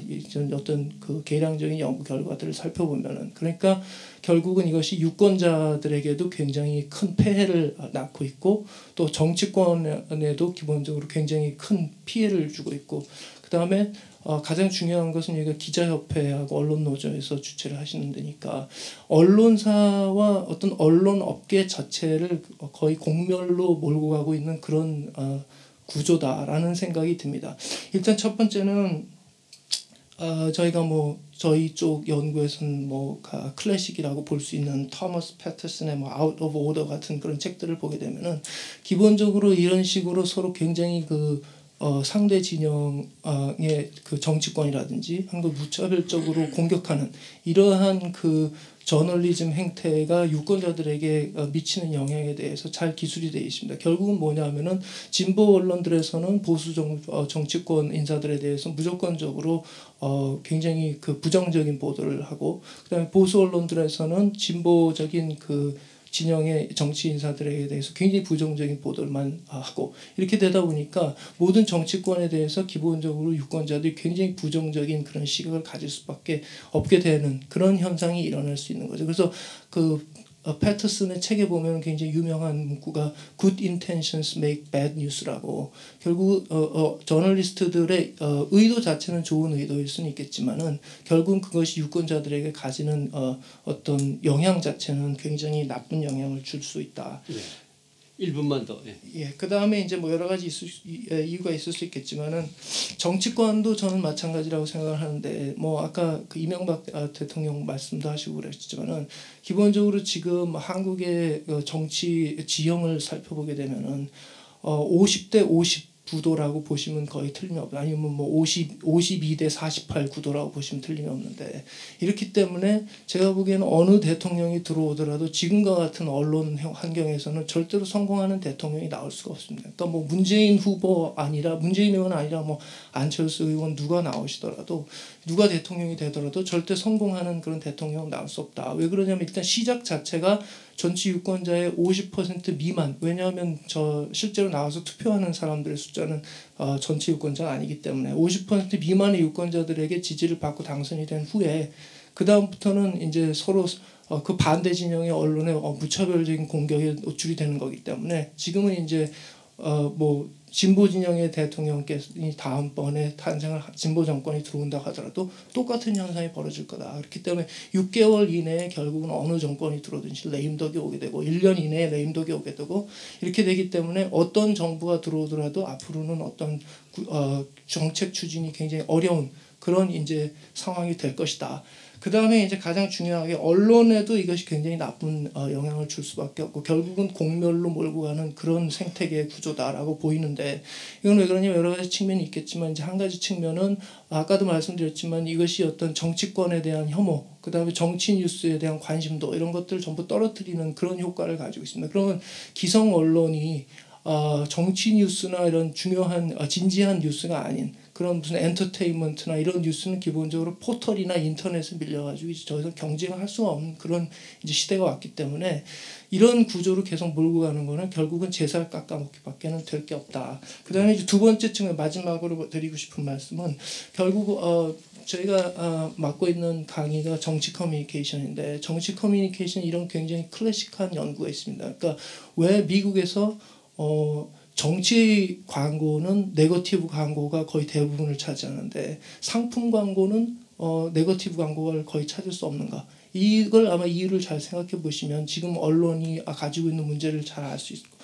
어떤 그 계량적인 연구 결과들을 살펴보면은 그러니까 결국은 이것이 유권자들에게도 굉장히 큰 폐해를 낳고 있고 또 정치권에도 기본적으로 굉장히 큰 피해를 주고 있고 그 다음에 가장 중요한 것은 여기가 기자협회하고 언론노조에서 주최를 하시는 데니까 언론사와 어떤 언론 업계 자체를 거의 공멸로 몰고 가고 있는 그런 구조다라는 생각이 듭니다. 일단 첫 번째는 저희가 뭐 저희 쪽 연구에서는 뭐 클래식이라고 볼 수 있는 토머스 패터슨의 뭐 아웃 오브 오더 같은 그런 책들을 보게 되면은 기본적으로 이런 식으로 서로 굉장히 그 상대 진영의 그 정치권이라든지 한걸 무차별적으로 공격하는 이러한 그 저널리즘 행태가 유권자들에게 미치는 영향에 대해서 잘 기술이 되어 있습니다. 결국은 뭐냐면은 진보 언론들에서는 보수 정치권 인사들에 대해서 무조건적으로 굉장히 그 부정적인 보도를 하고 그다음에 보수 언론들에서는 진보적인 그 진영의 정치 인사들에 대해서 굉장히 부정적인 보도만 하고 이렇게 되다 보니까 모든 정치권에 대해서 기본적으로 유권자들이 굉장히 부정적인 그런 시각을 가질 수밖에 없게 되는 그런 현상이 일어날 수 있는 거죠. 그래서 그 패터슨의 책에 보면 굉장히 유명한 문구가 Good intentions make bad news라고 결국 저널리스트들의 의도 자체는 좋은 의도일 수는 있겠지만은 결국은 그것이 유권자들에게 가지는 어떤 영향 자체는 굉장히 나쁜 영향을 줄 수 있다. 네. 1분만 더. 예. 그 다음에 이제 뭐 여러 가지 이유가 있을 수 있겠지만은 정치권도 저는 마찬가지라고 생각을 하는데 뭐 아까 그 이명박 대통령 말씀도 하시고 그랬지만은 기본적으로 지금 한국의 정치 지형을 살펴보게 되면은 50대 50 구도라고 보시면 거의 틀림이 없고 아니면 뭐 52대 48 구도라고 보시면 틀림이 없는데 이렇기 때문에 제가 보기에는 어느 대통령이 들어오더라도 지금과 같은 언론 환경에서는 절대로 성공하는 대통령이 나올 수가 없습니다. 그러니까 뭐 문재인 의원 아니라 뭐 안철수 의원 누가 나오시더라도 누가 대통령이 되더라도 절대 성공하는 그런 대통령은 나올 수 없다. 왜 그러냐면 일단 시작 자체가 전체 유권자의 50% 미만. 왜냐하면 실제로 나와서 투표하는 사람들의 숫자는 전체 유권자가 아니기 때문에 50% 미만의 유권자들에게 지지를 받고 당선이 된 후에 그 다음부터는 이제 서로 그 반대 진영의 언론의 무차별적인 공격에 노출이 되는 거기 때문에 지금은 이제 뭐 진보 진영의 대통령께서 다음번에 진보 정권이 들어온다 하더라도 똑같은 현상이 벌어질 거다. 그렇기 때문에 6개월 이내에 결국은 어느 정권이 들어오든지 레임덕이 오게 되고 1년 이내에 레임덕이 오게 되고 이렇게 되기 때문에 어떤 정부가 들어오더라도 앞으로는 어떤 정책 추진이 굉장히 어려운 그런 이제 상황이 될 것이다. 그 다음에 이제 가장 중요하게 언론에도 이것이 굉장히 나쁜 영향을 줄 수밖에 없고 결국은 공멸로 몰고 가는 그런 생태계 구조다라고 보이는데 이건 왜 그러냐면 여러 가지 측면이 있겠지만 이제 한 가지 측면은 아까도 말씀드렸지만 이것이 어떤 정치권에 대한 혐오 그 다음에 정치 뉴스에 대한 관심도 이런 것들을 전부 떨어뜨리는 그런 효과를 가지고 있습니다. 그러면 기성 언론이 정치 뉴스나 이런 중요한 진지한 뉴스가 아닌 그런 무슨 엔터테인먼트나 이런 뉴스는 기본적으로 포털이나 인터넷에 밀려가지고 이제 더 이상 경쟁할 수가 없는 그런 이제 시대가 왔기 때문에 이런 구조로 계속 몰고 가는 거는 결국은 제살 깎아먹기밖에는 될 게 없다. 그다음에 이제 두 번째 측면 마지막으로 드리고 싶은 말씀은 결국 저희가 맡고 있는 강의가 정치 커뮤니케이션인데 정치 커뮤니케이션 이런 굉장히 클래식한 연구가 있습니다. 그러니까 왜 미국에서 정치 광고는 네거티브 광고가 거의 대부분을 차지하는데 상품 광고는 네거티브 광고를 거의 찾을 수 없는가? 이걸 아마 이유를 잘 생각해 보시면 지금 언론이 가지고 있는 문제를 잘 알 수 있고,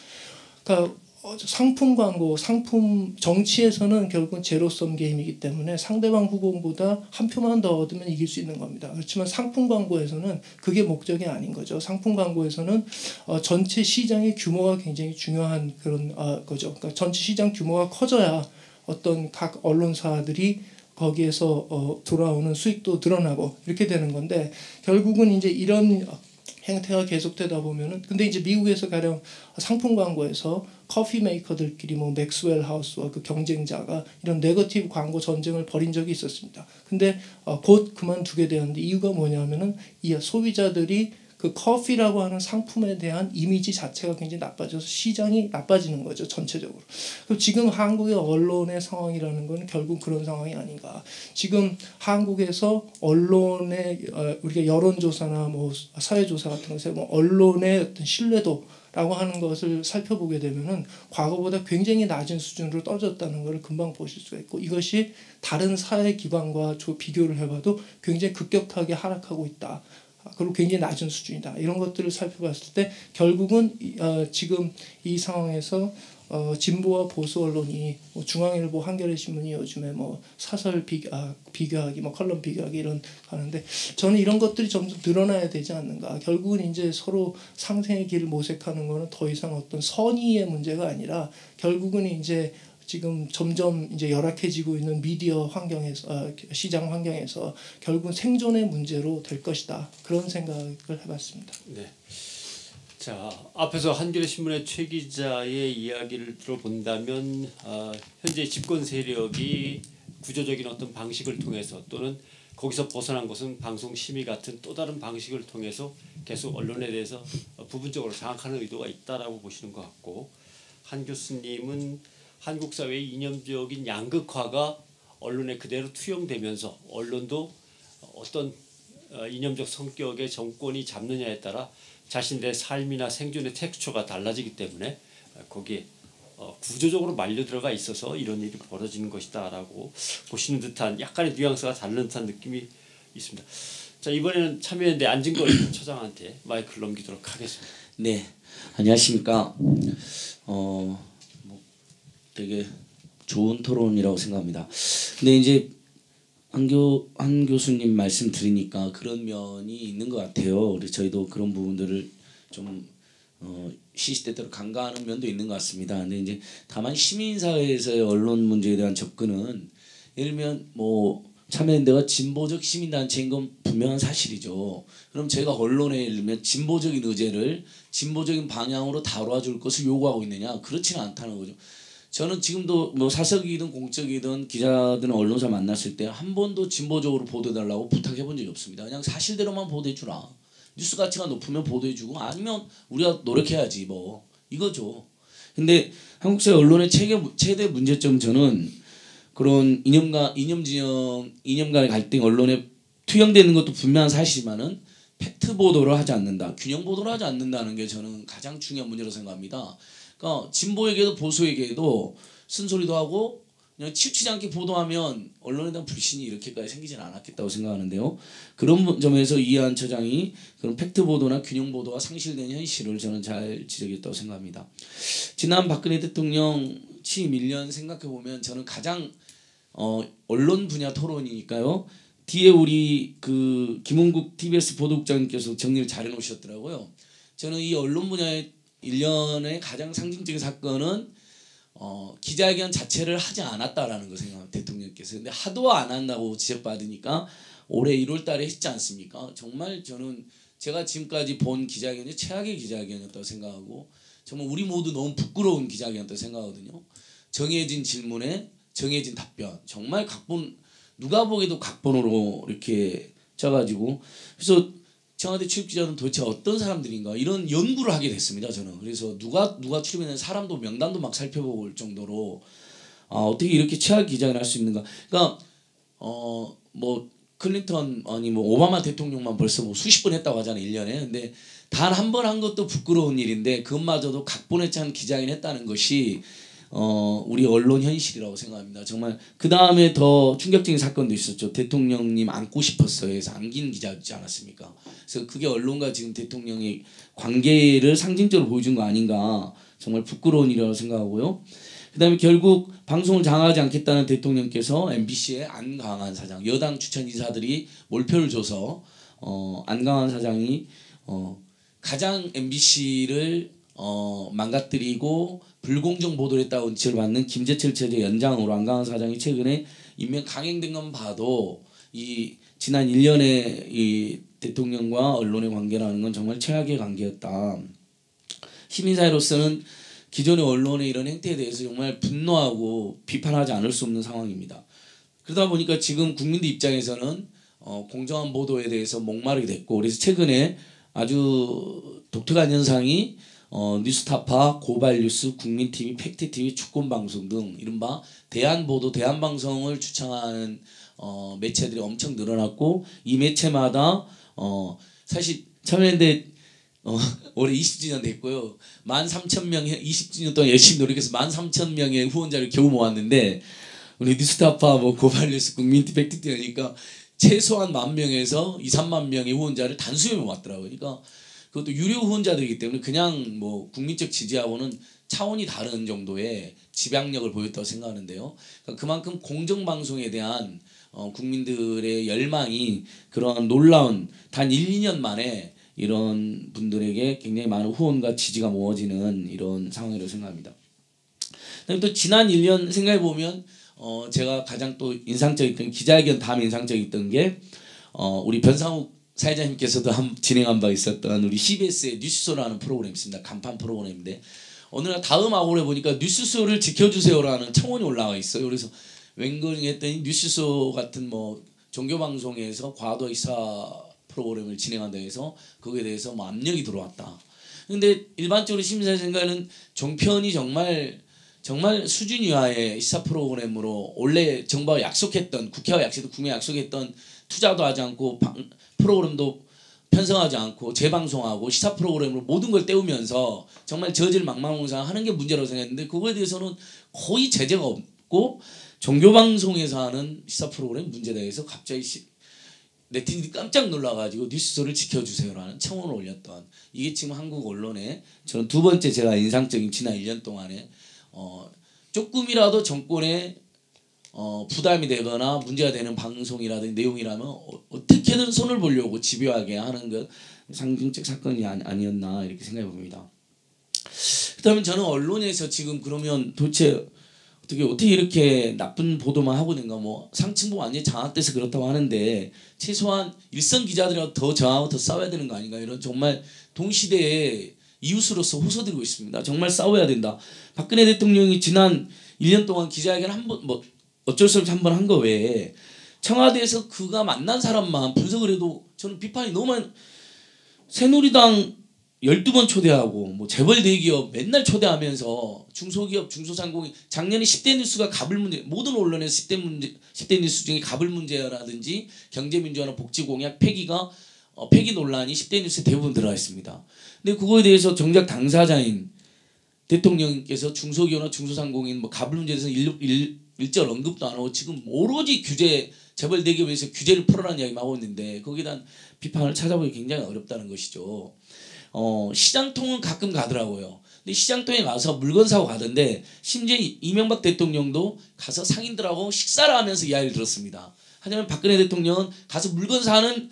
그러니까 상품 광고, 정치에서는 결국은 제로섬 게임이기 때문에 상대방 후보보다 한 표만 더 얻으면 이길 수 있는 겁니다. 그렇지만 상품 광고에서는 그게 목적이 아닌 거죠. 상품 광고에서는 전체 시장의 규모가 굉장히 중요한 그런 거죠. 그러니까 전체 시장 규모가 커져야 어떤 각 언론사들이 거기에서 돌아오는 수익도 늘어나고 이렇게 되는 건데 결국은 이제 이런 행태가 계속되다 보면은 근데 이제 미국에서 가령 상품 광고에서 커피 메이커들끼리 뭐 맥스웰 하우스와 그 경쟁자가 이런 네거티브 광고 전쟁을 벌인 적이 있었습니다. 근데 곧 그만두게 되었는데 이유가 뭐냐면은 이 소비자들이 그 커피라고 하는 상품에 대한 이미지 자체가 굉장히 나빠져서 시장이 나빠지는 거죠, 전체적으로. 그럼 지금 한국의 언론의 상황이라는 건 결국 그런 상황이 아닌가. 지금 한국에서 언론의 우리가 여론조사나 뭐 사회조사 같은 것에 뭐 언론의 어떤 신뢰도라고 하는 것을 살펴보게 되면은 과거보다 굉장히 낮은 수준으로 떨어졌다는 것을 금방 보실 수가 있고 이것이 다른 사회 기반과 비교를 해봐도 굉장히 급격하게 하락하고 있다. 그리고 굉장히 낮은 수준이다. 이런 것들을 살펴봤을 때 결국은 지금 이 상황에서 진보와 보수 언론이 뭐 중앙일보, 한겨레 신문이 요즘에 뭐 사설 비교하기, 뭐 컬럼 비교하기 이런 하는데 저는 이런 것들이 점점 늘어나야 되지 않는가. 결국은 이제 서로 상생의 길을 모색하는 거는 더 이상 어떤 선의의 문제가 아니라 결국은 이제 지금 점점 이제 열악해지고 있는 미디어 환경에서 시장 환경에서 결국은 생존의 문제로 될 것이다. 그런 생각을 해봤습니다. 네. 자, 앞에서 한겨레 신문의 최 기자의 이야기를 들어본다면 현재 집권 세력이 구조적인 어떤 방식을 통해서 또는 거기서 벗어난 것은 방송 심의 같은 또 다른 방식을 통해서 계속 언론에 대해서 부분적으로 장악하는 의도가 있다라고 보시는 것 같고 한 교수님은 한국 사회의 이념적인 양극화가 언론에 그대로 투영되면서 언론도 어떤 이념적 성격의 정권이 잡느냐에 따라 자신들의 삶이나 생존의 텍스처가 달라지기 때문에 거기에 구조적으로 말려 들어가 있어서 이런 일이 벌어지는 것이다라고 보시는 듯한 약간의 뉘앙스가 다른 듯한 느낌이 있습니다. 자, 이번에는 참여연대 안진걸 처장한테 마이크를 넘기도록 하겠습니다. 네, 안녕하십니까. 되게 좋은 토론이라고 생각합니다. 근데 이제 한 교수님 말씀 들으니까 그런 면이 있는 것 같아요. 그래서 저희도 그런 부분들을 좀 시시때때로 간과하는 면도 있는 것 같습니다. 근데 이제 다만 시민사회에서의 언론 문제에 대한 접근은 예를 들면 뭐 참여연대가 진보적 시민단체인 건 분명한 사실이죠. 그럼 제가 언론에 예를 들면 진보적인 의제를 진보적인 방향으로 다뤄줄 것을 요구하고 있느냐? 그렇지는 않다는 거죠. 저는 지금도 뭐 사석이든 공적이든 기자든 언론사 만났을 때 한 번도 진보적으로 보도해달라고 부탁해 본 적이 없습니다. 그냥 사실대로만 보도해 주라. 뉴스 가치가 높으면 보도해 주고 아니면 우리가 노력해야지 뭐 이거죠. 근데 한국 사회 언론의 최대 문제점 저는 그런 이념 간의 갈등이 언론에 투영되는 것도 분명한 사실이지만은 팩트 보도를 하지 않는다, 균형 보도를 하지 않는다는 게 저는 가장 중요한 문제라고 생각합니다. 그러니까 진보에게도 보수에게도 쓴소리도 하고 그냥 치우치지 않게 보도하면 언론에 대한 불신이 이렇게까지 생기지는 않았겠다고 생각하는데요. 그런 점에서 이해한 처장이 그런 팩트 보도나 균형 보도가 상실된 현실을 저는 잘 지적했다고 생각합니다. 지난 박근혜 대통령 취임 1년 생각해 보면 저는 가장 언론 분야 토론이니까요. 뒤에 우리 그 김은국 TBS 보도국장님께서 정리를 잘 해놓으셨더라고요. 저는 이 언론 분야의 1년의 가장 상징적인 사건은 기자회견 자체를 하지 않았다라는 거 생각합니다. 대통령께서. 근데 하도 안 한다고 지적받으니까 올해 1월 달에 했지 않습니까? 정말 저는 제가 지금까지 본 기자회견이 최악의 기자회견이었다고 생각하고 정말 우리 모두 너무 부끄러운 기자회견이었다고 생각하거든요. 정해진 질문에 정해진 답변. 정말 누가 보기에도 각본으로 이렇게 짜가지고 그래서 청와대 출입기자는 도대체 어떤 사람들인가 이런 연구를 하게 됐습니다. 저는. 그래서 누가 출입했는 사람도 명단도 막 살펴볼 정도로 어떻게 이렇게 최악 기자회견을 할 수 있는가. 그러니까 뭐 클린턴 아니 뭐 오바마 대통령만 벌써 뭐 수십 번 했다고 하잖아요. 1년에. 근데 단 한 번 한 것도 부끄러운 일인데 그것마저도 각본에 찬 기자회견 했다는 것이 우리 언론 현실이라고 생각합니다. 정말 그 다음에 더 충격적인 사건도 있었죠. 대통령님 안고 싶었어요. 해서 안긴 기자였지 않았습니까? 그래서 그게 언론과 지금 대통령의 관계를 상징적으로 보여준 거 아닌가. 정말 부끄러운 일이라고 생각하고요. 그 다음에 결국 방송을 장악하지 않겠다는 대통령께서 MBC의 안강한 사장, 여당 추천 인사들이 몰표를 줘서 안강한 사장이 가장 MBC를 망가뜨리고 불공정 보도를 했다고 지적을 받는 김재철 체제 연장으로 안강한 사장이 최근에 임명 강행된 건 봐도 이 지난 1년의 이 대통령과 언론의 관계라는 건 정말 최악의 관계였다. 시민사회로서는 기존의 언론의 이런 행태에 대해서 정말 분노하고 비판하지 않을 수 없는 상황입니다. 그러다 보니까 지금 국민들 입장에서는 공정한 보도에 대해서 목마르게 됐고 그래서 최근에 아주 독특한 현상이 뉴스타파, 고발뉴스, 국민TV, 팩트TV, 주권방송 등 이른바 대한보도, 대한방송을 주창하는 매체들이 엄청 늘어났고 이 매체마다 사실 참여연대 올해 20주년 됐고요. 13,000명의 20주년 동안 열심히 노력해서 13,000명의 후원자를 겨우 모았는데 우리 뉴스타파, 뭐 고발뉴스, 국민TV, 팩트TV 하니까 최소한 10,000명에서 2, 3만 명의 후원자를 단숨에 모았더라고요. 그러니까 그것도 유료 후원자들이기 때문에 그냥 뭐 국민적 지지하고는 차원이 다른 정도의 집약력을 보였다고 생각하는데요. 그러니까 그만큼 공정방송에 대한 국민들의 열망이 그런 놀라운 단 1, 2년 만에 이런 분들에게 굉장히 많은 후원과 지지가 모아지는 이런 상황이라고 생각합니다. 그다음에 또 지난 1년 생각해 보면 제가 가장 또 인상적이었던 기자회견 다음 인상적이었던 게 우리 변상욱 사회자님께서도 진행한 바 있었던 우리 CBS의 뉴스쇼라는 프로그램이 있습니다. 간판 프로그램인데 어느 날 다음 아고에 보니까 뉴스쇼를 지켜주세요라는 청원이 올라와 있어요. 그래서 웬걸 했더니 뉴스쇼 같은 뭐 종교방송에서 과도 이사 프로그램을 진행한다 해서 거기에 대해서 뭐 압력이 들어왔다. 근데 일반적으로 시민사회 생각에는 종편이 정말 수준 이하의 시사 프로그램으로 원래 정부가 약속했던 국회가 약속했던 국민이 약속했던 투자도 하지 않고 프로그램도 편성하지 않고 재방송하고 시사 프로그램으로 모든 걸 때우면서 정말 저질 망망공상하는 게 문제라고 생각했는데 그거에 대해서는 거의 제재가 없고 종교방송에서 하는 시사 프로그램 문제에 대해서 갑자기 네티즌들이 깜짝 놀라가지고 뉴스쇼를 지켜주세요라는 청원을 올렸던 이게 지금 한국 언론에 저는 두 번째 제가 인상적인 지난 1년 동안에 조금이라도 정권에 부담이 되거나 문제가 되는 방송이라든지 내용이라면 어떻게든 손을 보려고 집요하게 하는 것 상징적 사건이 아니었나 이렇게 생각해 봅니다. 그렇다면 저는 언론에서 지금 그러면 도대체 어떻게 이렇게 나쁜 보도만 하고 있는가, 뭐 상층부 완전히 장악돼서 그렇다고 하는데 최소한 일선 기자들이랑 더 저하고 더 싸워야 되는 거 아닌가, 이런 정말 동시대의 이웃으로서 호소드리고 있습니다. 정말 싸워야 된다. 박근혜 대통령이 지난 1년 동안 기자회견 한 번, 뭐 어쩔 수 없이 한 번 한 거 외에 청와대에서 그가 만난 사람만 분석을 해도 저는 비판이 너무 많이, 새누리당 12번 초대하고 뭐 재벌 대기업 맨날 초대하면서 중소기업 중소상공인, 작년에 10대 뉴스가 갑을 문제, 모든 언론에서 10대 뉴스 중에 갑을 문제라든지 경제민주화나 복지공약 폐기가 폐기 논란이 10대 뉴스에 대부분 들어가 있습니다. 근데 그거에 대해서 정작 당사자인 대통령께서 중소기업이나 중소상공인 뭐 갑을 문제에 대해서 일절 언급도 안 하고 지금 오로지 규제, 재벌 대기업에서 규제를 풀어라는 이야기만 하고 있는데 거기에 대한 비판을 찾아보기 굉장히 어렵다는 것이죠. 시장통은 가끔 가더라고요. 근데 시장통에 가서 물건 사고 가던데 심지어 이명박 대통령도 가서 상인들하고 식사를 하면서 이야기를 들었습니다. 하지만 박근혜 대통령은 가서 물건 사는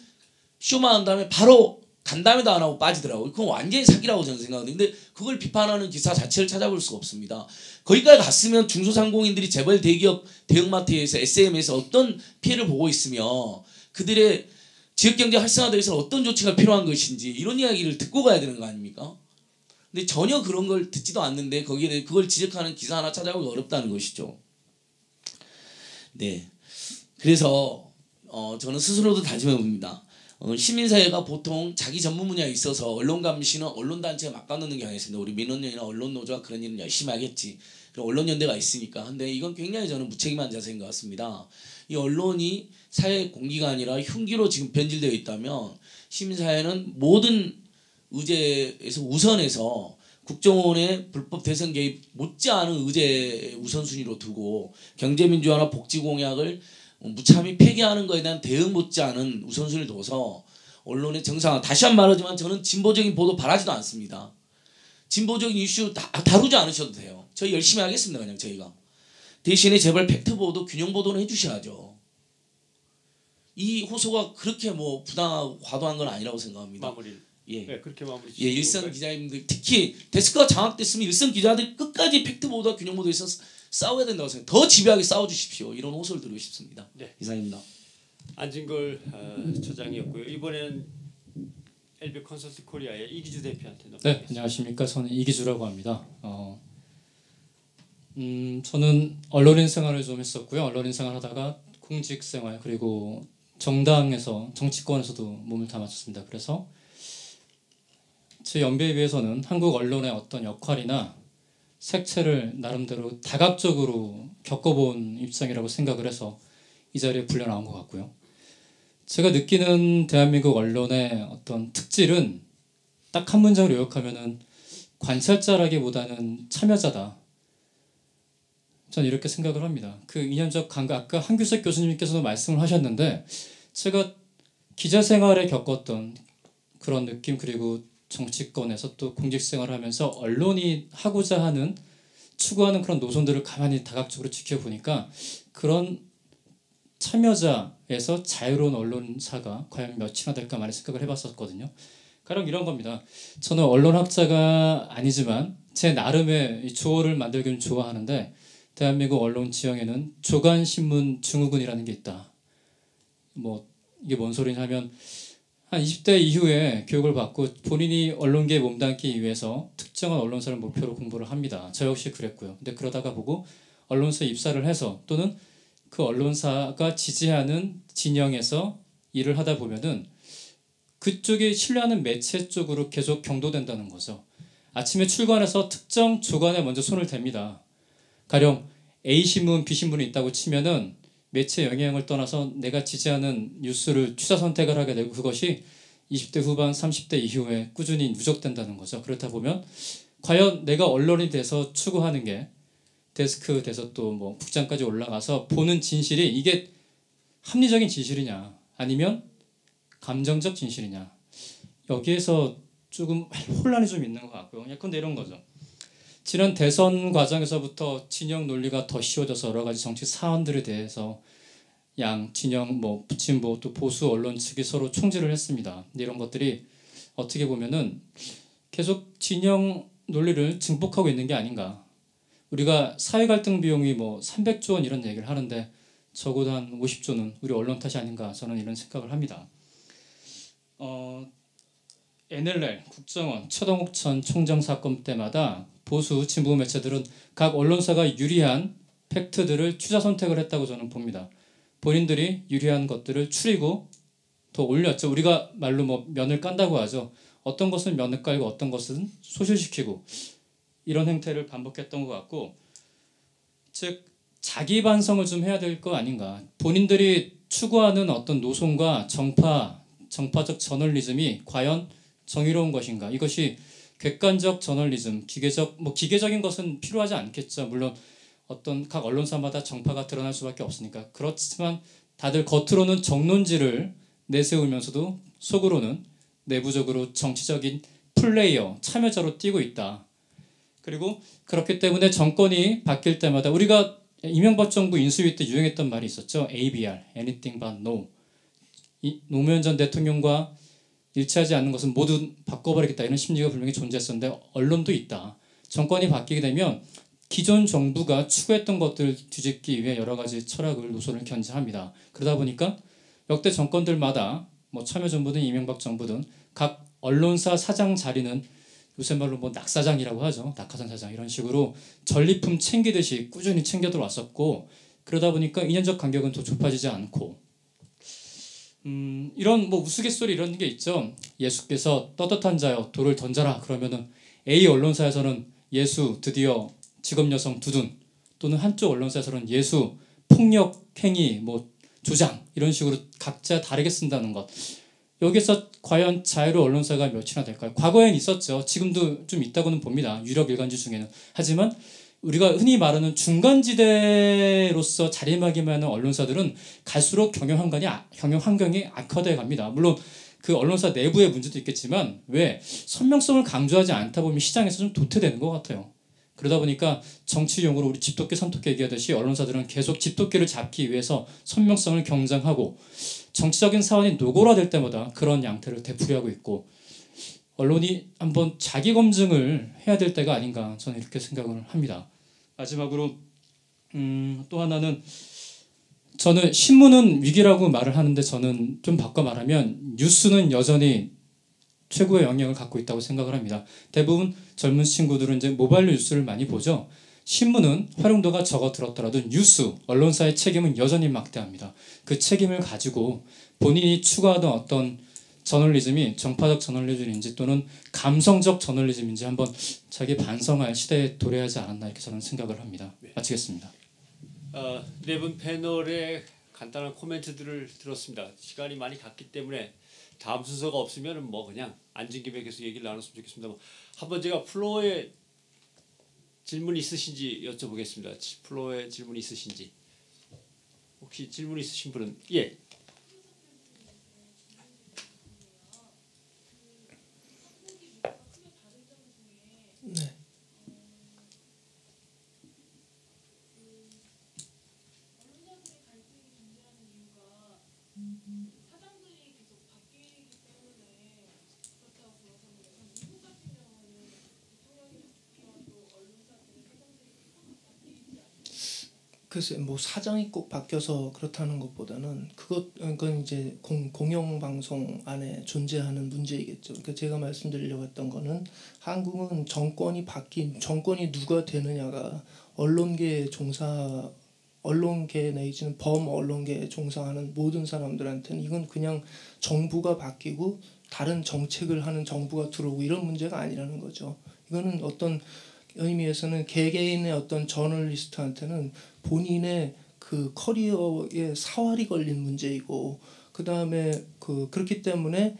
쇼만 한 다음에 바로 간담회도 안 하고 빠지더라고요. 그건 완전히 사기라고 저는 생각하는데, 근데 그걸 비판하는 기사 자체를 찾아볼 수가 없습니다. 거기까지 갔으면 중소상공인들이 재벌 대기업 대형마트에서 SM에서 어떤 피해를 보고 있으며 그들의 지역경제 활성화에 대해서 어떤 조치가 필요한 것인지 이런 이야기를 듣고 가야 되는 거 아닙니까? 근데 전혀 그런 걸 듣지도 않는데 거기에 대해 그걸 지적하는 기사 하나 찾아보기 어렵다는 것이죠. 네, 그래서 저는 스스로도 다짐해 봅니다. 시민사회가 보통 자기 전문 분야에 있어서 언론 감시는 언론단체가 막아놓는 경향이 있습니다. 우리 민원연이나 언론노조가 그런 일은 열심히 하겠지. 그리고 언론연대가 있으니까. 근데 이건 굉장히 저는 무책임한 자세인 것 같습니다. 이 언론이 사회 공기가 아니라 흉기로 지금 변질되어 있다면 시민사회는 모든 의제에서 우선해서 국정원의 불법 대선 개입 못지않은 의제 우선순위로 두고 경제민주화나 복지공약을 무참히 폐기하는 것에 대한 대응 못지않은 우선순위를 둬서 언론의 정상화, 다시 한 번 말하지만 저는 진보적인 보도 바라지도 않습니다. 진보적인 이슈 다루지 않으셔도 돼요. 저희 열심히 하겠습니다. 그냥 저희가. 대신에 제발 팩트 보도, 균형 보도는 해주셔야죠. 이 호소가 그렇게 뭐 부당하고 과도한 건 아니라고 생각합니다. 마무리. 예. 네, 그렇게 마무리. 예, 일선 기자님들 특히 데스크가 장악됐으면 일선 기자들 끝까지 팩트 보도와 균형 보도에서 싸워야 된다고 생각해요. 더 집요하게 싸워주십시오. 이런 호소를 드리고 싶습니다. 네. 이상입니다. 안진걸 처장이었고요. 이번에는 LB 컨설팅 코리아의 이기주 대표한테 네, 넘어가겠습니다. 안녕하십니까. 저는 이기주라고 합니다. 저는 언론인 생활을 좀 했었고요. 언론인 생활하다가 공직 생활 그리고 정당에서 정치권에서도 몸을 담았었습니다. 그래서 제 연배에 비해서는 한국 언론의 어떤 역할이나 색채를 나름대로 다각적으로 겪어본 입장이라고 생각을 해서 이 자리에 불려 나온 것 같고요. 제가 느끼는 대한민국 언론의 어떤 특질은 딱 한 문장으로 요약하면은 관찰자라기보다는 참여자다. 저는 이렇게 생각을 합니다. 그 이념적 감각, 아까 한규석 교수님께서도 말씀을 하셨는데 제가 기자 생활에 겪었던 그런 느낌, 그리고 정치권에서 또 공직생활을 하면서 언론이 하고자 하는 추구하는 그런 노선들을 가만히 다각적으로 지켜보니까 그런 참여자에서 자유로운 언론사가 과연 몇이나 될까 많이 생각을 해봤었거든요. 가령 이런 겁니다. 저는 언론학자가 아니지만 제 나름의 이 조어를 만들기는 좋아하는데 대한민국 언론 지형에는 조간신문 증후군이라는 게 있다. 뭐 이게 뭔 소리냐 하면 한 20대 이후에 교육을 받고 본인이 언론계에 몸담기 위해서 특정한 언론사를 목표로 공부를 합니다. 저 역시 그랬고요. 근데 그러다가 보고 언론사에 입사를 해서 또는 그 언론사가 지지하는 진영에서 일을 하다 보면은 그쪽이 신뢰하는 매체 쪽으로 계속 경도된다는 거죠. 아침에 출근해서 특정 조간에 먼저 손을 댑니다. 가령 A신문, B신문이 있다고 치면은 매체 영향을 떠나서 내가 지지하는 뉴스를 취사 선택을 하게 되고 그것이 20대 후반, 30대 이후에 꾸준히 누적된다는 거죠. 그렇다 보면 과연 내가 언론이 돼서 추구하는 게 데스크 돼서 또 뭐 국장까지 올라가서 보는 진실이 이게 합리적인 진실이냐 아니면 감정적 진실이냐 여기에서 조금 혼란이 좀 있는 것 같고요. 예컨대 이런 거죠. 지난 대선 과정에서부터 진영 논리가 더 씌워져서 여러 가지 정치 사안들에 대해서 양 진영 뭐 진보 또 보수 언론 측이 서로 총질을 했습니다. 근데 이런 것들이 어떻게 보면은 계속 진영 논리를 증폭하고 있는 게 아닌가. 우리가 사회 갈등 비용이 뭐 300조 원 이런 얘기를 하는데 적어도 한 50조는 우리 언론 탓이 아닌가 저는 이런 생각을 합니다. NLL, 국정원, 최동욱 전 총장 사건 때마다 보수 진보 매체들은 각 언론사가 유리한 팩트들을 취사 선택을 했다고 저는 봅니다. 본인들이 유리한 것들을 추리고 더 올렸죠. 우리가 말로 뭐 면을 깐다고 하죠. 어떤 것은 면을 깔고 어떤 것은 소실시키고 이런 행태를 반복했던 것 같고, 즉 자기 반성을 좀 해야 될 거 아닌가. 본인들이 추구하는 어떤 노선과 정파적 저널리즘이 과연 정의로운 것인가. 이것이 객관적 저널리즘, 기계적인 것은 필요하지 않겠죠. 물론 어떤 각 언론사마다 정파가 드러날 수밖에 없으니까. 그렇지만 다들 겉으로는 정론지를 내세우면서도 속으로는 내부적으로 정치적인 플레이어, 참여자로 뛰고 있다. 그리고 그렇기 때문에 정권이 바뀔 때마다 우리가 이명박 정부 인수위 때 유행했던 말이 있었죠. ABR, Anything but No. 노무현 전 대통령과 일치하지 않는 것은 모두 바꿔버리겠다. 이런 심리가 분명히 존재했었는데 언론도 있다. 정권이 바뀌게 되면 기존 정부가 추구했던 것들을 뒤집기 위해 여러 가지 철학을 노선을 견지합니다. 그러다 보니까 역대 정권들마다 뭐 참여정부든 이명박 정부든 각 언론사 사장 자리는 요새 말로 뭐 낙사장이라고 하죠. 낙하산 사장 이런 식으로 전리품 챙기듯이 꾸준히 챙겨 들어왔었고, 그러다 보니까 인연적 간격은 더 좁아지지 않고 이런 뭐 우스갯소리 이런 게 있죠. 예수께서 떳떳한 자여 돌을 던져라 그러면은 A 언론사에서는 예수 드디어 직업 여성 두둔, 또는 한쪽 언론사에서는 예수 폭력 행위 뭐 조장 이런 식으로 각자 다르게 쓴다는 것. 여기서 과연 자유로 언론사가 몇이나 될까요? 과거엔 있었죠. 지금도 좀 있다고는 봅니다. 유력 일간지 중에는. 하지만 우리가 흔히 말하는 중간지대로서 자리매김하는 하는 언론사들은 갈수록 경영 환경이 악화돼 갑니다. 물론 그 언론사 내부의 문제도 있겠지만 왜 선명성을 강조하지 않다 보면 시장에서 좀 도태되는 것 같아요. 그러다 보니까 정치용으로 우리 집도끼 손톱끼 얘기하듯이 언론사들은 계속 집도끼를 잡기 위해서 선명성을 경쟁하고 정치적인 사안이 노골화될 때마다 그런 양태를 되풀이하고 있고, 언론이 한번 자기 검증을 해야 될 때가 아닌가 저는 이렇게 생각을 합니다. 마지막으로 또 하나는, 저는 신문은 위기라고 말을 하는데 저는 좀 바꿔 말하면 뉴스는 여전히 최고의 영향을 갖고 있다고 생각을 합니다. 대부분 젊은 친구들은 이제 모바일 뉴스를 많이 보죠. 신문은 활용도가 적어들었더라도 뉴스, 언론사의 책임은 여전히 막대합니다. 그 책임을 가지고 본인이 추구하던 어떤 저널리즘이 정파적 저널리즘인지 또는 감성적 저널리즘인지 한번 자기 반성할 시대에 도래하지 않았나 이렇게 저는 생각을 합니다. 마치겠습니다. 네 분 패널의 간단한 코멘트들을 들었습니다. 시간이 많이 갔기 때문에 다음 순서가 없으면 뭐 그냥 앉은 김에 계속 얘기를 나눴으면 좋겠습니다. 한번 제가 플로어에 질문 있으신지 여쭤보겠습니다. 플로어에 질문 있으신지. 혹시 질문 있으신 분은 예. 네. 글쎄 뭐 사장이 꼭 바뀌어서 그렇다는 것보다는 그건 이제 공영 방송 안에 존재하는 문제이겠죠. 그러니까 제가 말씀드리려고 했던 거는 한국은 정권이 누가 되느냐가 언론계 내지는 범언론계에 종사하는 모든 사람들한테는 이건 그냥 정부가 바뀌고 다른 정책을 하는 정부가 들어오고 이런 문제가 아니라는 거죠. 이거는 어떤 의미에서는 개개인의 어떤 저널리스트한테는 본인의 그 커리어에 사활이 걸린 문제이고, 그 다음에 그렇기 때문에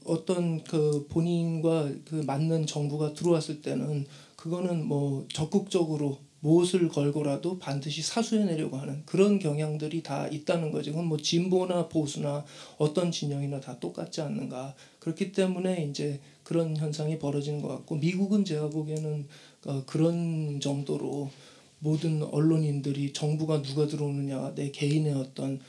어떤 그 본인과 그 맞는 정부가 들어왔을 때는 그거는 뭐 적극적으로 무엇을 걸고라도 반드시 사수해내려고 하는 그런 경향들이 다 있다는 거죠. 그건 뭐 진보나 보수나 어떤 진영이나 다 똑같지 않는가. 그렇기 때문에 이제 그런 현상이 벌어지는 것 같고, 미국은 제가 보기에는 그런 정도로 모든 언론인들이 정부가 누가 들어오느냐 내 개인의 어떤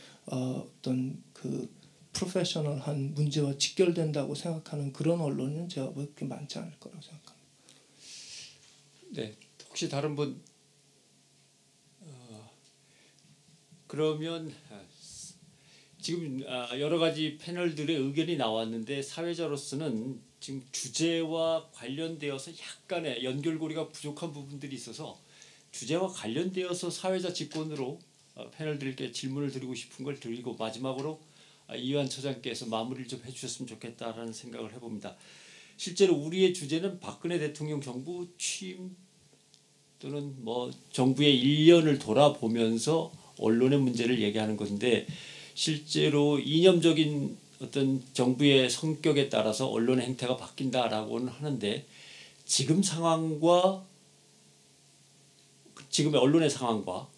그 프로페셔널한 문제와 직결된다고 생각하는 그런 언론은 제가 보기에 그렇게 많지 않을 거라고 생각합니다. 네, 혹시 다른 분 그러면 지금 여러 가지 패널들의 의견이 나왔는데 사회자로서는 지금 주제와 관련되어서 약간의 연결고리가 부족한 부분들이 있어서 주제와 관련되어서 사회자 직권으로 패널들께 질문을 드리고 싶은 걸 드리고 마지막으로 이완 처장께서 마무리를 좀 해주셨으면 좋겠다라는 생각을 해봅니다. 실제로 우리의 주제는 박근혜 대통령 정부 취임 또는 뭐 정부의 1년을 돌아보면서 언론의 문제를 얘기하는 건데 실제로 이념적인 어떤 정부의 성격에 따라서 언론의 행태가 바뀐다라고는 하는데 지금 상황과 지금의 언론의 상황과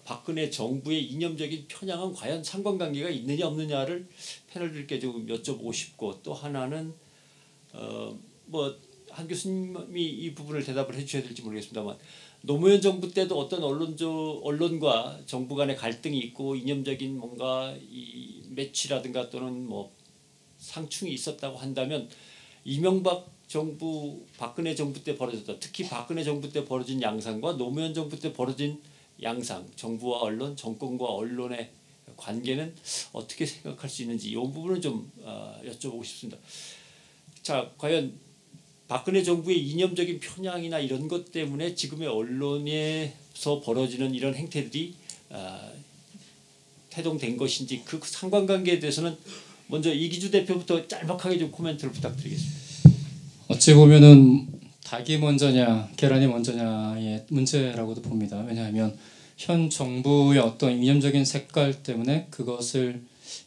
박근혜 정부의 이념적인 편향은 과연 상관관계가 있느냐 없느냐를 패널들께 좀 여쭤보고 싶고 또 하나는 뭐 한 교수님이 이 부분을 대답을 해주셔야 될지 모르겠습니다만 노무현 정부 때도 어떤 언론과 정부 간의 갈등이 있고 이념적인 뭔가 이 매치라든가 또는 뭐 상충이 있었다고 한다면 이명박 정부 박근혜 정부 때 벌어졌다. 특히 박근혜 정부 때 벌어진 양상과 노무현 정부 때 벌어진 양상 정부와 언론 정권과 언론의 관계는 어떻게 생각할 수 있는지 이 부분을 좀 여쭤보고 싶습니다. 자 과연 박근혜 정부의 이념적인 편향이나 이런 것 때문에 지금의 언론에서 벌어지는 이런 행태들이 태동된 것인지 그 상관관계에 대해서는 먼저 이기주 대표부터 짤막하게 좀 코멘트를 부탁드리겠습니다. 어찌 보면은 닭이 먼저냐 계란이 먼저냐의 문제라고도 봅니다. 왜냐하면 현 정부의 어떤 이념적인 색깔 때문에 그것을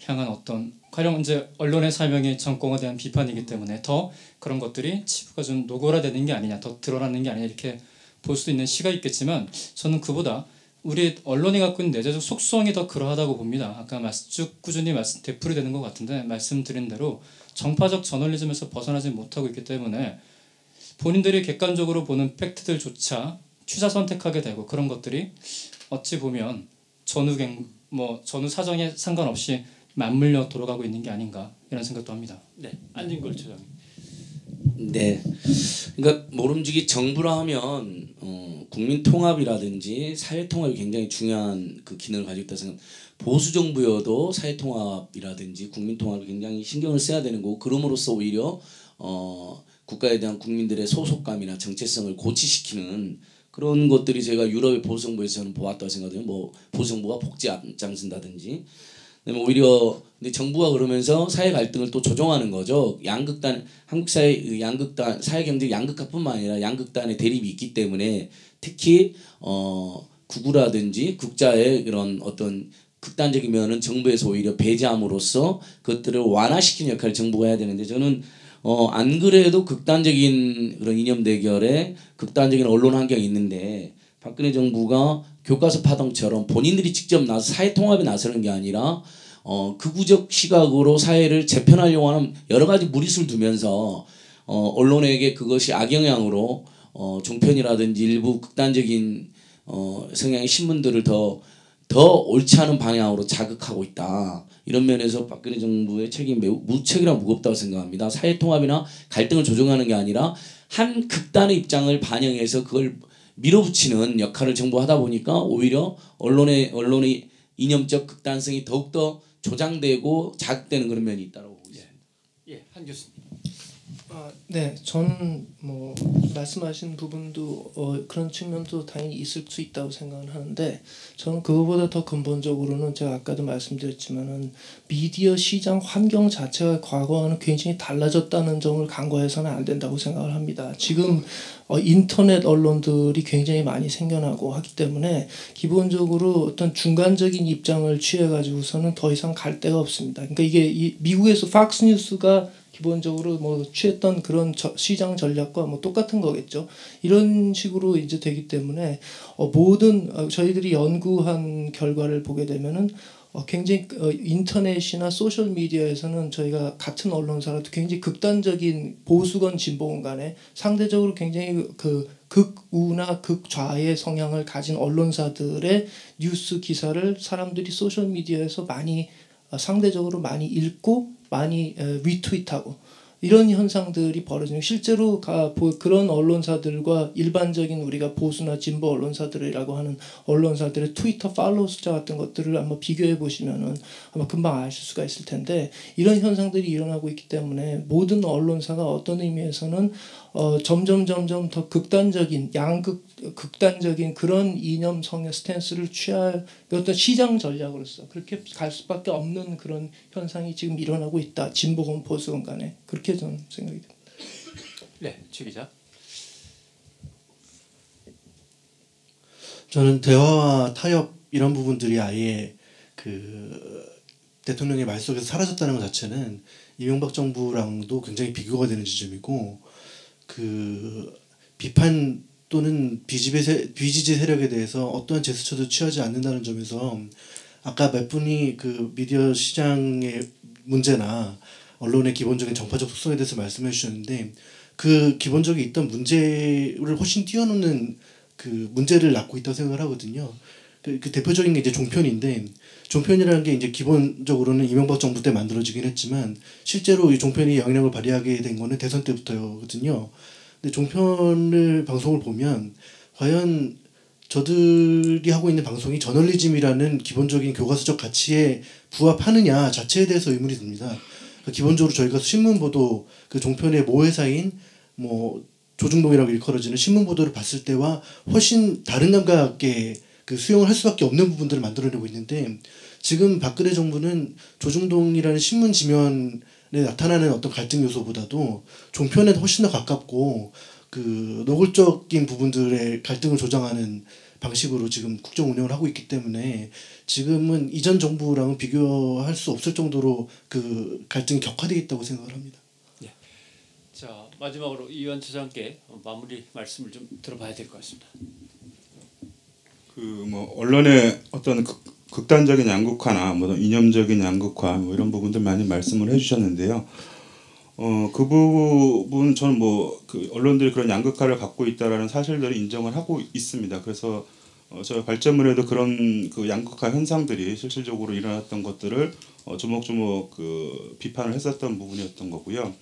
향한 어떤 가령 이제 언론의 사명이 정권에 대한 비판이기 때문에 더 그런 것들이 치부가 좀 노골화되는 게 아니냐 더 드러나는 게 아니냐 이렇게 볼 수도 있는 시가 있겠지만 저는 그보다 우리 언론이 갖고 있는 내재적 속성이 더 그러하다고 봅니다. 아까 쭉 꾸준히 되풀이 되는 것 같은데 말씀드린 대로 정파적 저널리즘에서 벗어나지 못하고 있기 때문에 본인들이 객관적으로 보는 팩트들조차 취사 선택하게 되고 그런 것들이 어찌 보면 전후 사정에 상관없이 맞물려 돌아가고 있는 게 아닌가 이런 생각도 합니다. 네, 안진걸 처장님. 네, 그러니까 모름지기 정부라 하면 국민 통합이라든지 사회 통합이 굉장히 중요한 그 기능을 가지고 있다 생각. 보수 정부여도 사회 통합이라든지 국민 통합을 굉장히 신경을 써야 되는 거고 그럼으로써 오히려 국가에 대한 국민들의 소속감이나 정체성을 고취시키는 그런 것들이 제가 유럽의 보수 정부에서는 보았다고 생각해요. 뭐 보수 정부가 복지 앞장선다든지. 오히려 근데 정부가 그러면서 사회 갈등을 또 조정하는 거죠. 양극단 한국 사회 양극단 사회 경제 양극화뿐만 아니라 양극단의 대립이 있기 때문에 특히 구구라든지 국자의 그런 어떤 극단적인 면은 정부에서 오히려 배제함으로써 그것들을 완화시키는 역할을 정부가 해야 되는데 저는 안 그래도 극단적인 그런 이념 대결에 극단적인 언론 환경이 있는데 박근혜 정부가 교과서 파동처럼 본인들이 직접 나서 사회 통합에 나서는 게 아니라 극우적 시각으로 사회를 재편하려고 하는 여러 가지 무리수를 두면서 언론에게 그것이 악영향으로 종편이라든지 일부 극단적인 성향의 신문들을 더 옳지 않은 방향으로 자극하고 있다. 이런 면에서 박근혜 정부의 책임이 매우 무책이라 무겁다고 생각합니다. 사회 통합이나 갈등을 조정하는 게 아니라 한 극단의 입장을 반영해서 그걸 밀어붙이는 역할을 정부가 하다 보니까 오히려 언론의 이념적 극단성이 더욱더 조장되고 자극되는 그런 면이 있다고 보고 있습니다. 예, 한 교수님. 네, 저는 뭐 말씀하신 부분도 그런 측면도 당연히 있을 수 있다고 생각을 하는데 저는 그거보다 더 근본적으로는 제가 아까도 말씀드렸지만은 미디어 시장 환경 자체가 과거와는 굉장히 달라졌다는 점을 간과해서는 안 된다고 생각을 합니다. 지금 인터넷 언론들이 굉장히 많이 생겨나고 하기 때문에 기본적으로 어떤 중간적인 입장을 취해가지고서는 더 이상 갈 데가 없습니다. 그러니까 이게 미국에서 팍스뉴스가 기본적으로 뭐 취했던 그런 시장 전략과 뭐 똑같은 거겠죠. 이런 식으로 이제 되기 때문에 모든 저희들이 연구한 결과를 보게 되면은 굉장히 인터넷이나 소셜 미디어에서는 저희가 같은 언론사라도 굉장히 극단적인 보수건 진보건 간에 상대적으로 굉장히 그 극우나 극좌의 성향을 가진 언론사들의 뉴스 기사를 사람들이 소셜 미디어에서 상대적으로 많이 읽고 많이 리트윗하고 이런 현상들이 벌어지는 실제로 그런 언론사들과 일반적인 우리가 보수나 진보 언론사들이라고 하는 언론사들의 트위터 팔로우 숫자 같은 것들을 한번 비교해 보시면은 아마 금방 아실 수가 있을 텐데 이런 현상들이 일어나고 있기 때문에 모든 언론사가 어떤 의미에서는 점점 더 극단적인 극단적인 그런 이념성의 스탠스를 취할 어떤 시장 전략으로서 그렇게 갈 수밖에 없는 그런 현상이 지금 일어나고 있다. 진보건 보수건 간에 그렇게 저는 생각이 듭니다. 네, 최 기자. 저는 대화와 타협 이런 부분들이 아예 그 대통령의 말 속에서 사라졌다는 것 자체는 이명박 정부랑도 굉장히 비교가 되는 지점이고 그 비판 또는 비지지 세력에 대해서 어떠한 제스처도 취하지 않는다는 점에서 아까 몇 분이 그 미디어 시장의 문제나 언론의 기본적인 정파적 속성에 대해서 말씀해 주셨는데 그 기본적인 있던 문제를 훨씬 뛰어넘는 그 문제를 낳고 있다고 생각을 하거든요. 그 대표적인 게 이제 종편인데 종편이라는 게 이제 기본적으로는 이명박 정부 때 만들어지긴 했지만 실제로 이 종편이 영향력을 발휘하게 된 거는 대선 때부터거든요. 근데 종편을 방송을 보면 과연 저들이 하고 있는 방송이 저널리즘이라는 기본적인 교과서적 가치에 부합하느냐 자체에 대해서 의문이 듭니다. 그러니까 기본적으로 저희가 신문 보도 그 종편의 모회사인 뭐 조중동이라고 일컬어지는 신문 보도를 봤을 때와 훨씬 다른 감각의 그 수용을 할 수밖에 없는 부분들을 만들어내고 있는데 지금 박근혜 정부는 조중동이라는 신문 지면에 나타나는 어떤 갈등 요소보다도 종편에 훨씬 더 가깝고 그 노골적인 부분들의 갈등을 조장하는 방식으로 지금 국정 운영을 하고 있기 때문에 지금은 이전 정부랑은 비교할 수 없을 정도로 그 갈등이 격화되어 있다고 생각을 합니다. 네. 자, 마지막으로 이완 처장께 마무리 말씀을 좀 들어봐야 될 것 같습니다. 그 뭐 언론의 어떤 극단적인 양극화나 뭐 이념적인 양극화 뭐 이런 부분들 많이 말씀을 해주셨는데요. 그 부분 저는 뭐 그 언론들이 그런 양극화를 갖고 있다라는 사실들을 인정을 하고 있습니다. 그래서 저 발제문에도 그런 그 양극화 현상들이 실질적으로 일어났던 것들을 조목조목 그 비판을 했었던 부분이었던 거고요.